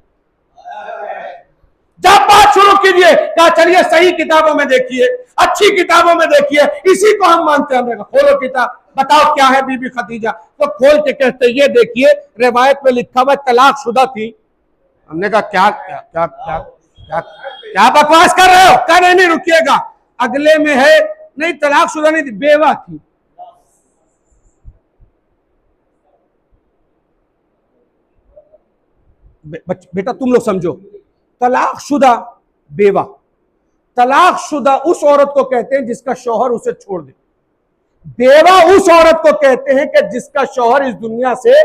जब बात शुरू कीजिए, कहा चलिए सही किताबों में देखिए, अच्छी किताबों में देखिए, इसी को हम मानते हैं। खोलो किताब, बताओ क्या है बीबी खदीजा। तो खोल के कहते ये देखिए, रिवायत में लिखा हुआ तलाकशुदा थी। हमने कहा क्या क्या क्या क्या क्या क्या बकवास कर रहे हो? क्या नहीं रुकिएगा, अगले में है नहीं, तलाकशुदा नहीं थी, बेवा थी। बेटा तुम लोग समझो, तलाकशुदा बेवा, तलाकशुदा उस औरत को कहते हैं जिसका शौहर उसे छोड़ दे। बेवा उस औरत को कहते हैं कि जिसका शौहर इस दुनिया से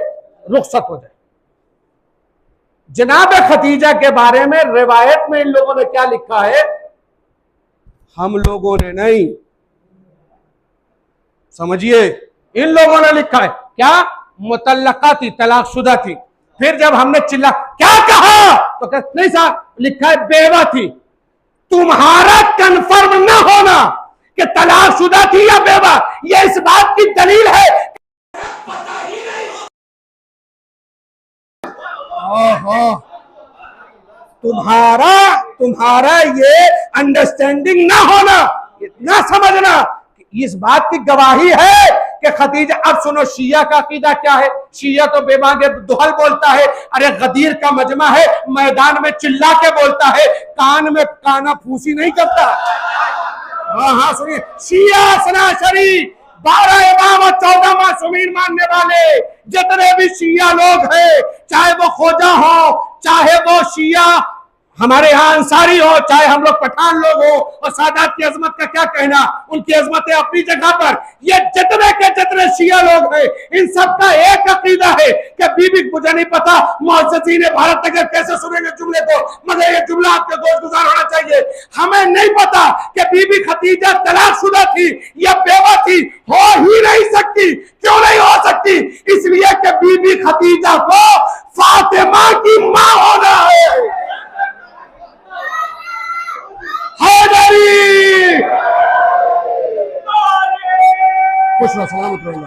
रुखसत हो जाए। जनाब खतीजा के बारे में रिवायत में इन लोगों ने क्या लिखा है? हम लोगों ने नहीं, समझिए, इन लोगों ने लिखा है क्या? मुतल्लका थी, तलाकशुदा थी। फिर जब हमने चिल्ला क्या कहा तो नहीं साहब, लिखा है बेवा थी। तुम्हारा कंफर्म न होना कि तलाकशुदा थी या बेवा, यह इस बात की दलील है। तुम्हारा ये अंडरस्टैंडिंग ना होना, ना समझना, इस बात की गवाही है कि खदीजा। अब सुनो शिया का अकीदा क्या है। शिया तो बेबागे दुहल बोलता है, अरे गदीर का मजमा है, मैदान में चिल्ला के बोलता है, कान में काना फूसी नहीं करता। हाँ सुनिए, शिया सनाशरी 12 इमाम और 14 मासूमीन मानने वाले जितने भी शिया लोग हैं, चाहे वो खोजा हो, चाहे वो शिया हमारे यहाँ अंसारी हो, चाहे हम लोग पठान लोग हो, और सादात की अजमत का क्या कहना, उनकी अजमत है अपनी जगह पर। ये जितने के जितने शिया लोग हैं, इन सबका एक अकीदा है कि बीबी, मुझे नहीं पता मुअज़्ज़िज़ीन भारत नगर कैसे सुनेंगे जुमले को, मगर ये जुमला आपके गोश गुजार होना चाहिए। हमें नहीं पता कि बीबी खतीजा तलाकशुदा थी या बेवा थी, हो ही नहीं सकती। क्यों नहीं हो सकती? इसलिए कि बीबी खतीजा को फातिमा की मां होना है। हैदरी खुश रहो, सलामत रहो।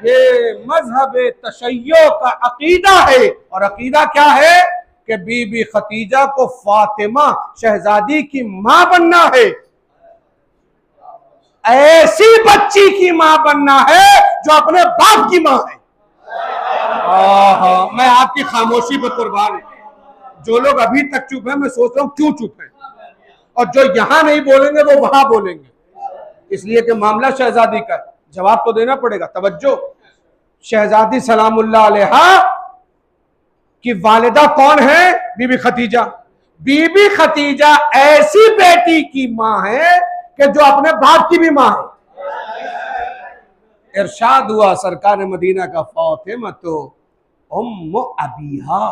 ये मजहब तशय्यो का अकीदा है, और अकीदा क्या है कि बीबी खतीजा को फातिमा शहजादी की मां बनना है, ऐसी बच्ची की मां बनना है जो अपने बाप की मां है। मैं आपकी खामोशी पर कुर्बान हूं। जो लोग अभी तक चुप हैं, मैं सोच रहा हूं क्यों चुप हैं, और जो यहां नहीं बोलेंगे वो वहां बोलेंगे, इसलिए कि मामला शहजादी का जवाब तो देना पड़ेगा। तवज्जो, शहजादी सलामुल्लाह अलैहा की वालिदा कौन है? बीबी खतीजा। बीबी खतीजा ऐसी बेटी की मां है कि जो अपने बाप की भी मां है। इरशाद हुआ सरकार मदीना का, फातिमा तो उम्मु अबीहा,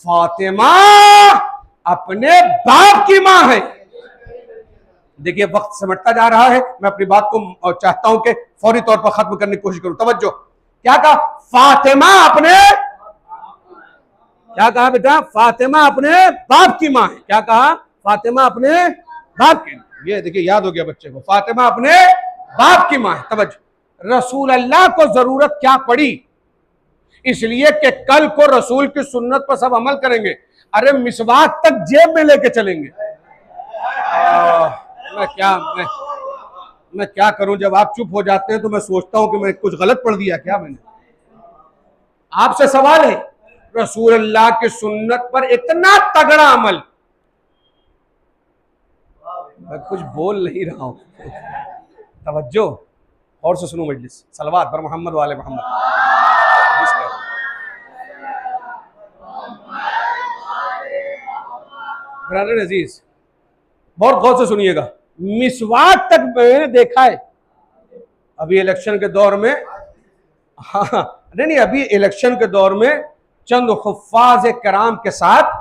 फातिमा अपने बाप की मां है। देखिए वक्त सिमटता जा रहा है, मैं अपनी बात को चाहता हूं कि फौरी तौर पर खत्म करने की कोशिश करूं। तवज्जो, क्या कहा? फातिमा अपने, क्या कहा बेटा? फातिमा अपने बाप की मां है। क्या कहा? फातिमा अपने बाप की। ये देखिए याद हो गया बच्चे को, फातिमा अपने बाप की मां है। तवज्जो, रसूल अल्लाह को जरूरत क्या पड़ी? इसलिए कि कल को रसूल की सुन्नत पर सब अमल करेंगे। अरे मिसवाक तक जेब में लेके चलेंगे। मैं क्या करूं, जब आप चुप हो जाते हैं तो मैं सोचता हूं कि मैं कुछ गलत पढ़ दिया क्या मैंने। आपसे सवाल है, रसूल अल्लाह की सुन्नत पर इतना तगड़ा अमल, मैं कुछ बोल नहीं रहा हूं। तवज्जो, और से सुनो मजलिस, सलवात पर मोहम्मद वाले मोहम्मद। ब्रदर अजीज, बहुत गौर से सुनिएगा, मिसवाक तक मैंने देखा है अभी इलेक्शन के दौर में। हाँ नहीं, अभी इलेक्शन के दौर में चंद हुफ्फाज़ कराम के साथ,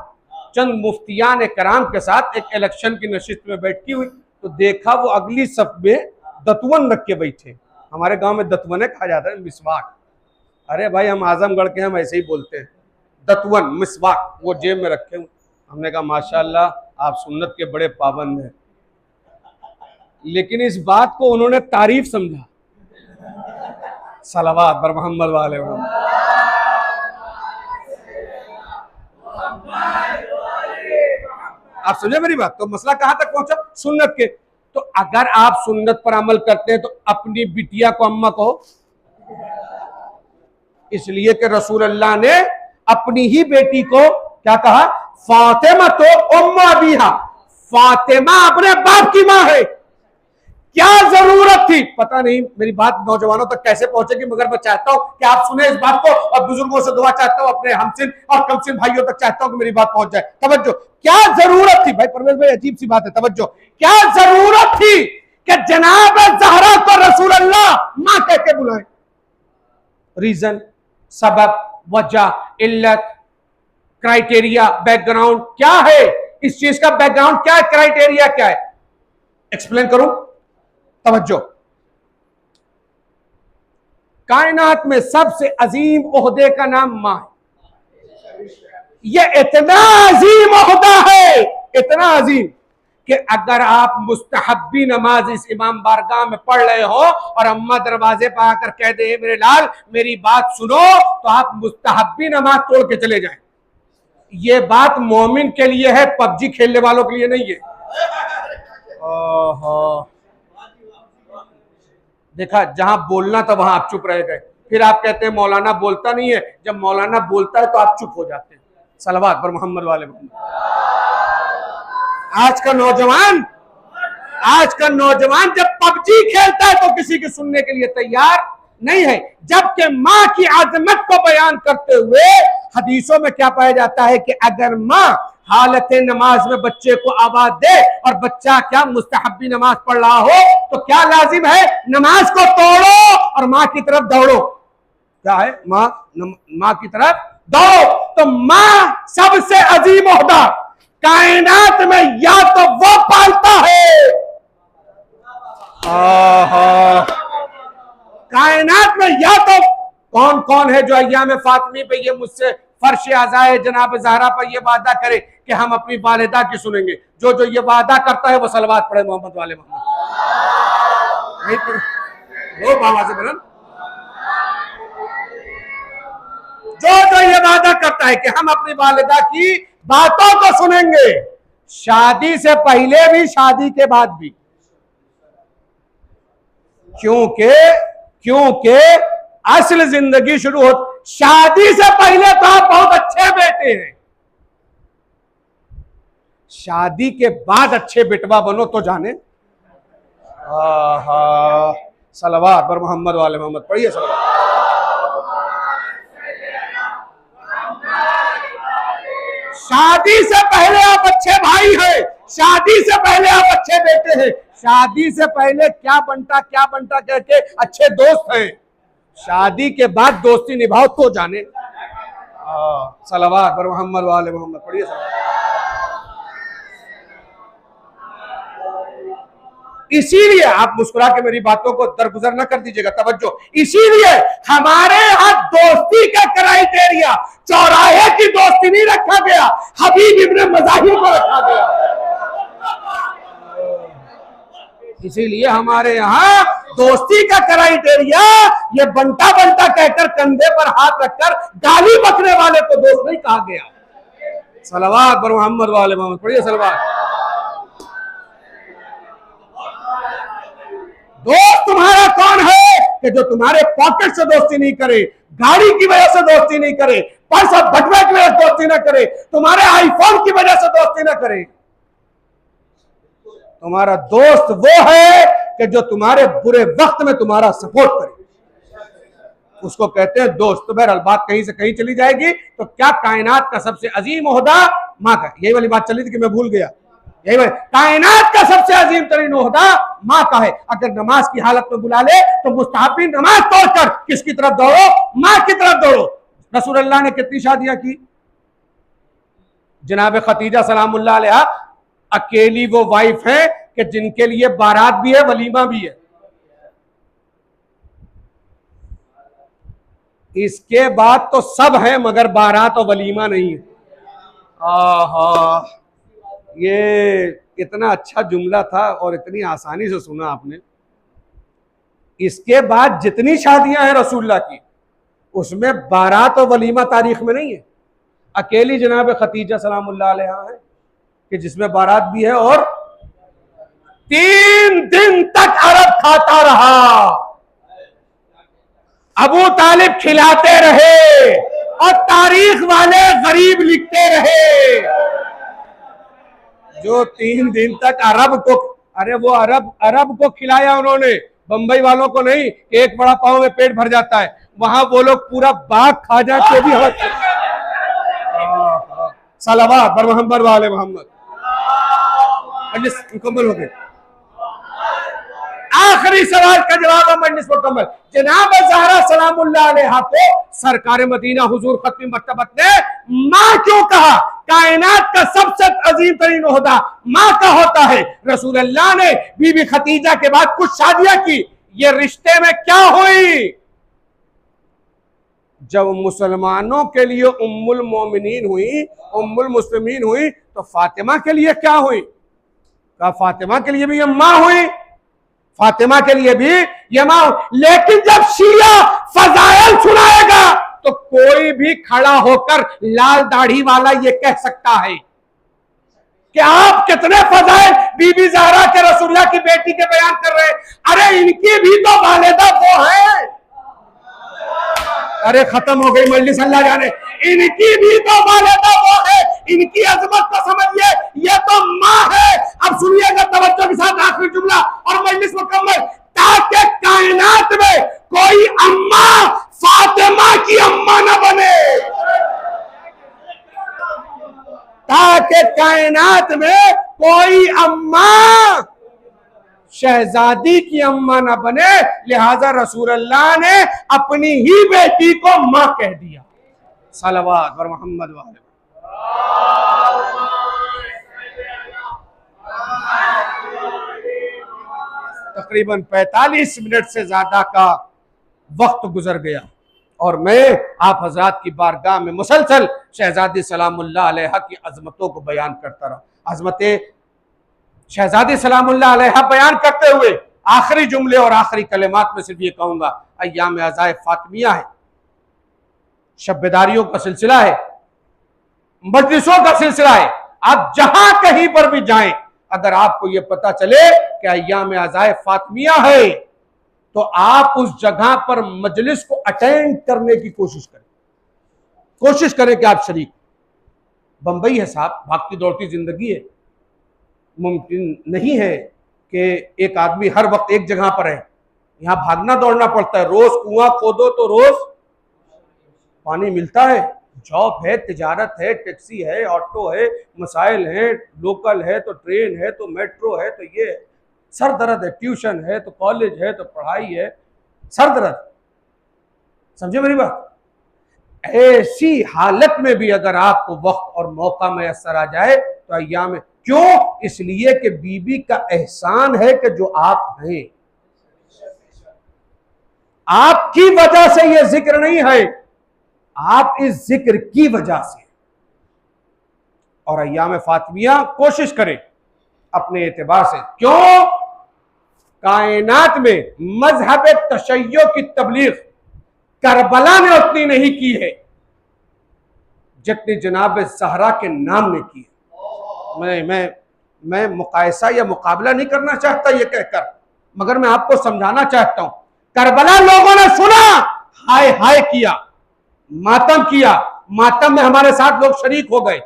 चंद मुफ्तियान कराम के साथ एक इलेक्शन की नशिस्त में बैठी हुई, तो देखा वो अगली सफ में दतवन रख के बैठे। हमारे गांव में दतवने कहा जाता है, मिसवाक। अरे भाई हम आजमगढ़ के, हम ऐसे ही बोलते हैं, दतवन मिसवाक वो जेब में रखे हुए। हमने कहा माशाल्लाह आप सुन्नत के बड़े पाबंद हैं, लेकिन इस बात को उन्होंने तारीफ समझा। सलावत बर मोहम्मद वाले आप समझे मेरी बात? तो मसला कहां तक पहुंचा? सुन्नत के। तो अगर आप सुन्नत पर अमल करते हैं तो अपनी बिटिया को अम्मा को, इसलिए कि रसूल अल्लाह ने अपनी ही बेटी को क्या कहा, फातिमा तो उम्मा बिहा, फातिमा अपने बाप की मां है। क्या जरूरत थी, पता नहीं मेरी बात नौजवानों तक कैसे पहुंचेगी, मगर मैं चाहता हूं कि आप सुने इस बात को, और बुजुर्गों से दुआ चाहता हूं, अपने हमसिन और कमसिन भाइयों तक चाहता हूं कि मेरी बात पहुंच जाए। तवज्जो, क्या जरूरत थी भाई परवेज भाई, अजीब सी बात है, तवज्जो, क्या जरूरत थी कि जनाब ज़हरा को रसूल अल्लाह मां कह के बुलाए? रीजन, सबब, वजह, इल्लत, क्राइटेरिया, बैकग्राउंड क्या है इस चीज का, बैकग्राउंड क्या है, क्राइटेरिया क्या है, एक्सप्लेन करूं? तवज्जो, कायनात में सबसे अजीम ओहदे का नाम मां है। यह इतना अजीम ओहदा है, इतना अजीम कि अगर आप मुस्तहब्बी नमाज इस इमाम बारगाह में पढ़ रहे हो और अम्मा दरवाजे पर आकर कह दे मेरे लाल मेरी बात सुनो, तो आप मुस्तहब्बी नमाज तोड़ के चले जाएं। ये बात मोमिन के लिए है, पबजी खेलने वालों के लिए नहीं है। ओहो, देखा, जहां बोलना था वहां आप चुप रह गए, फिर आप कहते हैं मौलाना बोलता नहीं है, जब मौलाना बोलता है तो आप चुप हो जाते हैं। सलवात पर मोहम्मद वाले मोहम्मद। आज का नौजवान जब पबजी खेलता है तो किसी के सुनने के लिए तैयार नहीं है, जबकि मां की आजमत को बयान करते हुए हदीसों में क्या पाया जाता है कि अगर मां हालत नमाज में बच्चे को आवाज दे और बच्चा क्या मुस्तहब्बी नमाज पढ़ रहा हो, तो क्या लाजिम है, नमाज को तोड़ो और मां की तरफ दौड़ो। क्या है, मां की तरफ दौड़ो। तो मां सबसे अजीम ओहदा कायनात में या तो वो पालता है, कायनात में या तो कौन कौन है जो अय्याम फातिमी पे ये मुझसे फर्श आज़ाए जनाब ज़हरा पर ये वादा करे कि हम अपनी वालिदा की सुनेंगे? जो जो ये वादा करता है वो सलवात पढ़े मोहम्मद वाले मोहम्मद। वो बाबा से बोलन, जो जो ये वादा करता है कि हम अपनी वालिदा की बातों को सुनेंगे, शादी से पहले भी शादी के बाद भी, क्योंकि असल जिंदगी शुरू हो, शादी से पहले तो आप बहुत अच्छे बेटे हैं, शादी के बाद अच्छे बेटवा बनो तो जाने। सलवात पर मोहम्मद वाले मोहम्मद पढ़िए सलवात। शादी से पहले आप अच्छे भाई हैं, शादी से पहले आप अच्छे बेटे हैं, शादी से पहले क्या बनता कह के अच्छे दोस्त हैं, शादी के बाद दोस्ती निभाओ तो जाने। सलवात पर मोहम्मद वाले मोहम्मद पढ़िए सलवात। इसीलिए आप मुस्कुरा के मेरी बातों को दरगुजर न कर दीजिएगा, तवज्जो, इसीलिए हमारे यहाँ दोस्ती का क्राइटेरिया चौराहे की दोस्ती नहीं रखा गया, हबीब इब्न मज़ाहिर को रखा गया। इसीलिए हमारे यहाँ दोस्ती का क्राइटेरिया ये बंटा बंटा कहकर कंधे पर हाथ रखकर गाली बकने वाले को दोस्त नहीं कहा गया। सलवात पर मोहम्मद वाले मोहम्मद पढ़िए सलवात। दोस्त तुम्हारा कौन है कि जो तुम्हारे पॉकेट से दोस्ती नहीं करे, गाड़ी की वजह से दोस्ती नहीं करे, पर्स और बटुए की वजह से दोस्ती ना करे, तुम्हारे आईफोन की वजह से दोस्ती ना करे। तुम्हारा दोस्त वो है कि जो तुम्हारे बुरे वक्त में तुम्हारा सपोर्ट करे, उसको कहते हैं दोस्त। तो बहरहाल बात कहीं से कहीं चली जाएगी, तो क्या कायनात का सबसे अजीम ओहदा मां का, यही वाली बात चली थी कि मैं भूल गया, यही वाली कायनात का सबसे अजीम तरीन ओहदा मां का है। अगर नमाज की हालत में बुला ले तो मुस्ताहबी नमाज तोड़कर किसकी तरफ दौड़ो, मां की तरफ दौड़ो। रसूल अल्लाह ने कितनी शादियां की? जनाब खतीजा सलामुल्लाह अलैहा अकेली वो वाइफ है कि जिनके लिए बारात भी है, वलीमा भी है। इसके बाद तो सब है मगर बारात और वलीमा नहीं है। ये इतना अच्छा जुमला था और इतनी आसानी से सुना आपने। इसके बाद जितनी शादियां हैं रसूलुल्लाह की, उसमें बारात और वलीमा तारीख में नहीं है। अकेली जनाब खतीजा सलामुल्लाह अलैहा है कि जिसमें बारात भी है और 3 दिन तक अरब खाता रहा। अबू तालिब खिलाते रहे और तारीख वाले गरीब लिखते रहे। जो 3 दिन तक अरब को, अरे वो अरब को खिलाया उन्होंने, बंबई वालों को नहीं। एक बड़ा पाव में पेट भर जाता है, वहां वो लोग पूरा बाग खा जाए तो भी हवस। सलावत बर मोहम्मद वाले मोहम्मद। मुकम्मल हो गए। आखिरी सवाल का जवाब है मजलिस मुकम्मल। जनाब ज़हरा सलामुल्लाह अलैहा को सरकार मदीना हुजूर खत्मी मर्तबत ने माँ क्यों कहा? कायनात का सबसे अजीम तरीन ओहदा माँ का होता है। रसूल अल्लाह ने बीबी खतीजा के बाद कुछ शादियां की, ये रिश्ते में क्या हुई? जब मुसलमानों के लिए उम्मुल मोमिनीन हुई, उम्मुल मुस्लिमीन हुई, तो फातिमा के लिए क्या हुई? कहा फातिमा के लिए भी ये माँ हुई, फातिमा के लिए भी ये माँ। लेकिन जब शिया फजाइल सुनाएगा तो कोई भी खड़ा होकर लाल दाढ़ी वाला ये कह सकता है कि आप कितने फजाइल बीबी ज़हरा के रसूलुल्लाह की बेटी के बयान कर रहे हैं। अरे इनकी भी तो वालिदा वो है। अरे खत्म हो गई मजलिस, अल्लाह जाने। इनकी भी तो वालिदा वो है, इनकी अजमत को समझिए, ये तो माँ है। अब सुनिएगा तवज्जो के साथ आखिरी जुमला और मजलिस मुकम्मल। ताकि कायनात में कोई अम्मा फातिमा की अम्मा न बने, ताकि कायनात में कोई अम्मा शहजादी की अम्मा न बने। लिहाजा रसूल अल्लाह ने अपनी ही बेटी को माँ कह दिया। सलावत बर मोहम्मद वाले। तकरीबन 45 मिनट से ज्यादा का वक्त गुजर गया और मैं आप हजरात की बारगाह में मुसलसल शहजादी सलामुल्लाह अलैहा की अजमतों को बयान करता रहा। अजमतें शहजादी सलामुल्लाह अलैहा बयान करते हुए आखिरी जुमले और आखिरी कलिमात में सिर्फ ये कहूंगा, अय्याम अज़ाए फातिमिया है, शब्बेदारियों का सिलसिला है, मजलिसों का सिलसिला है। आप जहां कहीं पर भी जाएं, अगर आपको ये पता चले कि अय्याम अज़ाए फातिमिया है तो आप उस जगह पर मजलिस को अटेंड करने की कोशिश करें कि आप शरीक। बंबई है साहब, भागती दौड़ती जिंदगी है, मुमकिन नहीं है कि एक आदमी हर वक्त एक जगह पर है। यहाँ भागना दौड़ना पड़ता है। रोज कुआं खोदो तो रोज पानी मिलता है। जॉब है, तिजारत है, टैक्सी है, ऑटो है, मसाइल है, लोकल है तो ट्रेन है तो मेट्रो है तो ये सर दर्द है, ट्यूशन है तो कॉलेज है तो पढ़ाई है, सर दर्द। समझे मेरी बात? ऐसी हालत में भी अगर आपको वक्त और मौका मैसर आ जाए तो अय्याम, क्यों? इसलिए कि बीबी का एहसान है कि जो आप हैं, आपकी वजह से यह जिक्र नहीं है, आप इस जिक्र की वजह से। और अय्याम फातिमिया कोशिश करें अपने एतबार से। क्यों? कायनात में मजहब तशय्यो की तबलीग करबला ने उतनी नहीं की है जितनी जनाब ज़हरा के नाम ने की है। मैं मुकायसा या मुकाबला नहीं करना चाहता ये कहकर, मगर मैं आपको समझाना चाहता हूं। करबला लोगों ने सुना, हाय हाय किया, मातम किया, मातम में हमारे साथ लोग शरीक हो गए।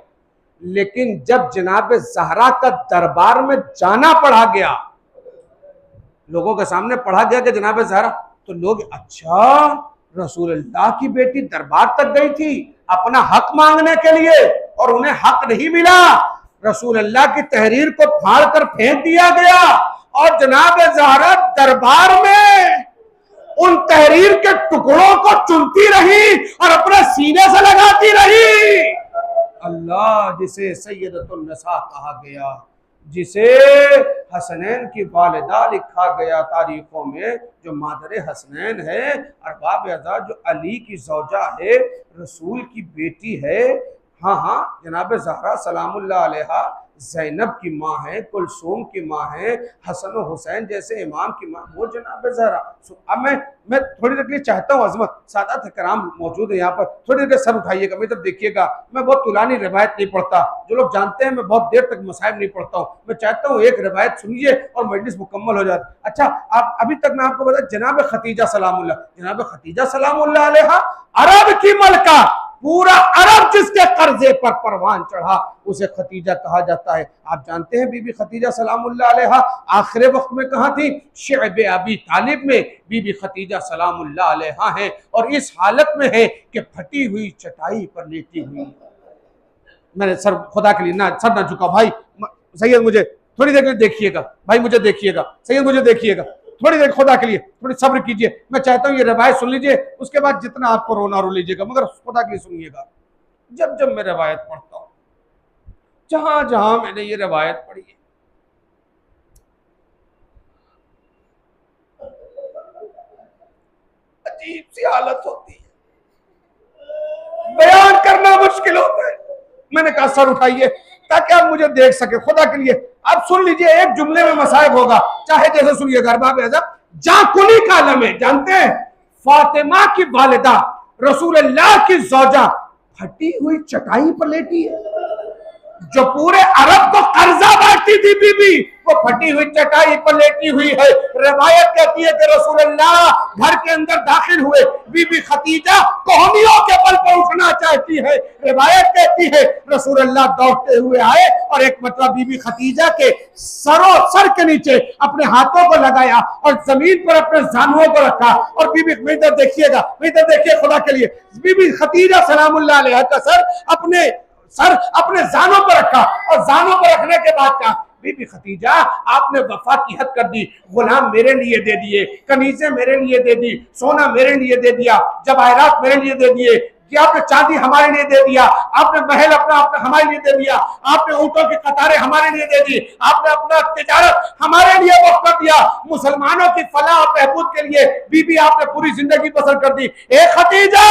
लेकिन जब जनाब ज़हरा का दरबार में जाना पड़ा गया, लोगों के सामने पढ़ा गया कि जनाब ज़हरा, तो लोग, अच्छा रसूल अल्लाह की बेटी दरबार तक गई थी अपना हक मांगने के लिए और उन्हें हक नहीं मिला। रसूल अल्लाह की तहरीर को फाड़ कर फेंक दिया गया और जनाब ज़हरा दरबार में उन तहरीर के टुकड़ों को चुनती रही और अपने सीने से लगाती रही। अल्लाह, जिसे सैयदतुन नसा कहा गया, जिसे हसनैन की वालिदा लिखा गया तारीखों में, जो मादर हसनैन है, अरबाब अज़ा जो अली की ज़ौजा है, रसूल की बेटी है। हाँ हाँ, जनाब ज़हरा सलामुल्लाह अलैहा जैनब की माँ है, कुलसूम की माँ है, हसन और हुसैन जैसे इमाम की माँ, वो जनाब ज़हरा। अब मैं थोड़ी देर के लिए चाहता हूँ अजमत, सादात कराम मौजूद है यहाँ पर, थोड़ी देर के सर उठाइएगा, मैं तब देखिएगा। मैं बहुत तुलानी रिवायत नहीं पढ़ता, जो लोग जानते हैं मैं बहुत देर तक मसाइब नहीं पढ़ता हूँ। मैं चाहता हूँ एक रिवायत सुनिए और मजलिस मुकम्मल हो जाए। अच्छा, आप अभी तक मैं आपको बता, जनाब खतीजा सलामुल्लाह अलैहा अरब की मलका, पूरा अरब जिसके कर्जे पर परवान चढ़ा उसे खतीजा कहा जाता है। आप जानते हैं बीबी खतीजा सलामुल्लाह अलैहा आखिर वक्त में कहाँ थी? शअब अबी तालिब में बीबी खतीजा सलामुल्लाह अलैहा है, और इस हालत में है कि फटी हुई चटाई पर लेटी हुई। मैंने सर, खुदा के लिए ना सर ना झुका भाई, सैयद मुझे थोड़ी देर के लिए देखिएगा भाई, मुझे देखिएगा सैयद, मुझे देखिएगा थोड़ी देर, खुदा के लिए थोड़ी सब्र कीजिए। मैं चाहता हूँ ये रवायत सुन लीजिए, उसके बाद जितना आपको रोना रो लीजिएगा, मगर खुदा के लिए सुनिएगा। जब जब मैं रवायत पढ़ता हूँ, जहां जहां मैंने ये रवायत पढ़ी है, अजीब सी हालत होती है, बयान करना मुश्किल होता है। मैंने कहा सर उठाइए ताकि आप मुझे देख सके, खुदा के लिए आप सुन लीजिए, एक जुमले में मसाइब होगा, चाहे जैसे सुनिएगा। अरबाब अज़ब जाकुनी का आलम है, जानते हैं फातिमा की वालिदा रसूलुल्लाह की ज़ौजा फटी हुई चटाई पर लेटी है। जो पूरे अरब को कर्जा बांटती थी बीबी, वो फटी हुई चटाई पर लेटी हुई है। रिवायत कहती है कि रसूलुल्लाह घर के अंदर दाखिल हुए, बीबी खतीजा कोहनियों के बल पर उठना चाहती है। रिवायत कहती है रसूलुल्लाह दौड़ते हुए आए और एक मतलब बीबी खतीजा के सर के नीचे अपने हाथों को लगाया और जमीन पर अपने जानुओं को रखा, और बीबी इधर देखिएगा, इधर देखिए खुदा के लिए, बीबी खतीजा सलामुल्लाह अलैहा का सर अपने जानों पर रखा, और जानों पर रखने के बाद कहा बीबी खतीजा आपने वफा की हद कर दी, गुलाम मेरे लिए दे दिए, कनीज़ें मेरे लिए दे दी, सोना मेरे लिए दे दिया, जवाहरात मेरे लिए दे दिए, कि आपने चांदी हमारे लिए दे दिया, आपने महल अपना हमारे लिए दे दिया, आपने ऊंटों की कतारें हमारे लिए दे दी, आपने अपना तिजारत हमारे लिए वक्त कर दिया, मुसलमानों की फलाह और बहबूद के लिए बीबी आपने पूरी जिंदगी बसर कर दी। ए खतीजा,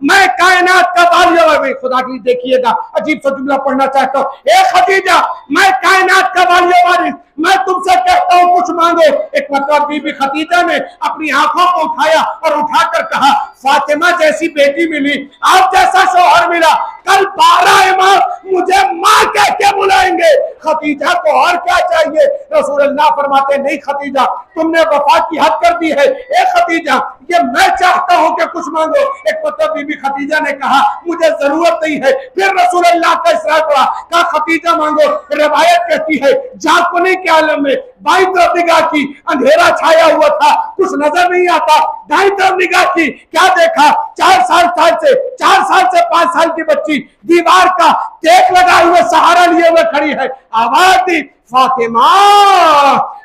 मैं कायनात का वाली, खुदा के लिए देखिएगा, अजीब सा जुमला पढ़ना चाहता हूँ। ए खतीजा, मैं कायनात का वाली, मैं तुमसे कहता हूँ कुछ मांगो। एक मतलब बीबी खतीजा ने अपनी आंखों को उठाया और उठाकर कहा फातिमा जैसी बेटी मिली, आप जैसा शौहर मिला, कल 12 इमाम मुझे मां कह के बुलाएंगे। खतीजा को और क्या चाहिए? रसूलुल्लाह फरमाते नहीं खतीजा, तुमने वफा की हद कर दी है। ए खतीजा, ये मैं चाहता हूं कि कुछ मांगो। एक मतलब बीबी खतीजा ने कहा मुझे जरूरत नहीं है। फिर रसूलुल्लाह का इसरार पड़ा, कहा खतीजा मांगो। रिवायत कहती है जाकुनी के आलम में बाईं तरफ निगाह की, अंधेरा छाया हुआ था, कुछ नजर नहीं आता। दाईं तरफ निगाह की, क्या देखा? 4 साल से 5 साल की बच्ची दीवार का टेक लगाए हुए सहारा लिए हुए खड़ी है। आवाज दी फातिमा,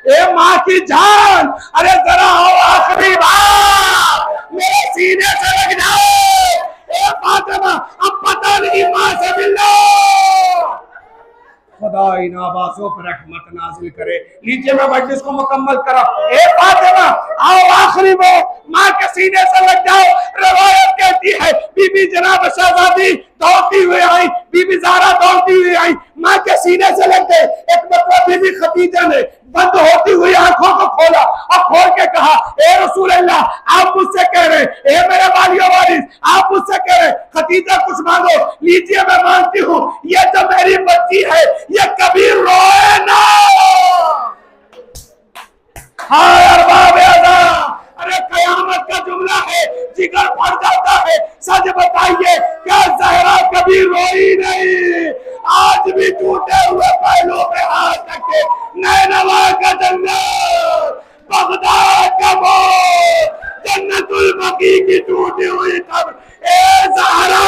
ए माँ की जान, अरे जरा आओ आखिरी बार मेरे सीने से लग जाओ। ए फातिमा, अब पता नहीं माँ से मिल लो। खुदा इन आवाज़ों पर रहमत नाज़िल करे। लीजिए मैं मजलिस को मुकम्मल करा। ए फातिमा, आओ आखिरी में माँ के सीने से लग जाओ। रिवायत कहती है बीबी जनाब शहजादी दौड़ती हुई आई, बीबी ज़हरा दौड़ती हुई आई, माँ के सीने से लग गए। एक मतलब बीबी खतीजा ने बंद होती हुई आंखों को खोला और खोल के कहा ए रसूल अल्लाह, आप मुझसे कह रहे, ए मेरे वालियो वारिस, आप मुझसे कह रहे खतीजा कुछ मांगो। लीजिए मैं मांगती हूँ, ये जो मेरी बच्ची है ये कभी रोए ना। हाय अरबाब अज़ब, अरे कयामत का जुमला है, जिगर फट जाता है। सच बताइए क्या ज़हरा कभी रोई नहीं? आज भी टूटे हुए पहलू पे हाथ रखे, नैनवा का जन्नत, बगदाद का मोर, जन्नतुल बकी की टूटी हुई कब्र। ए ज़हरा,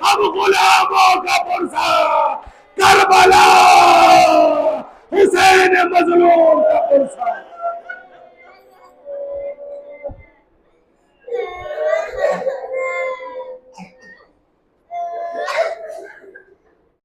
हम गुलामों का पुरसा, करबला, हुसैन मजलूम का पुरसा।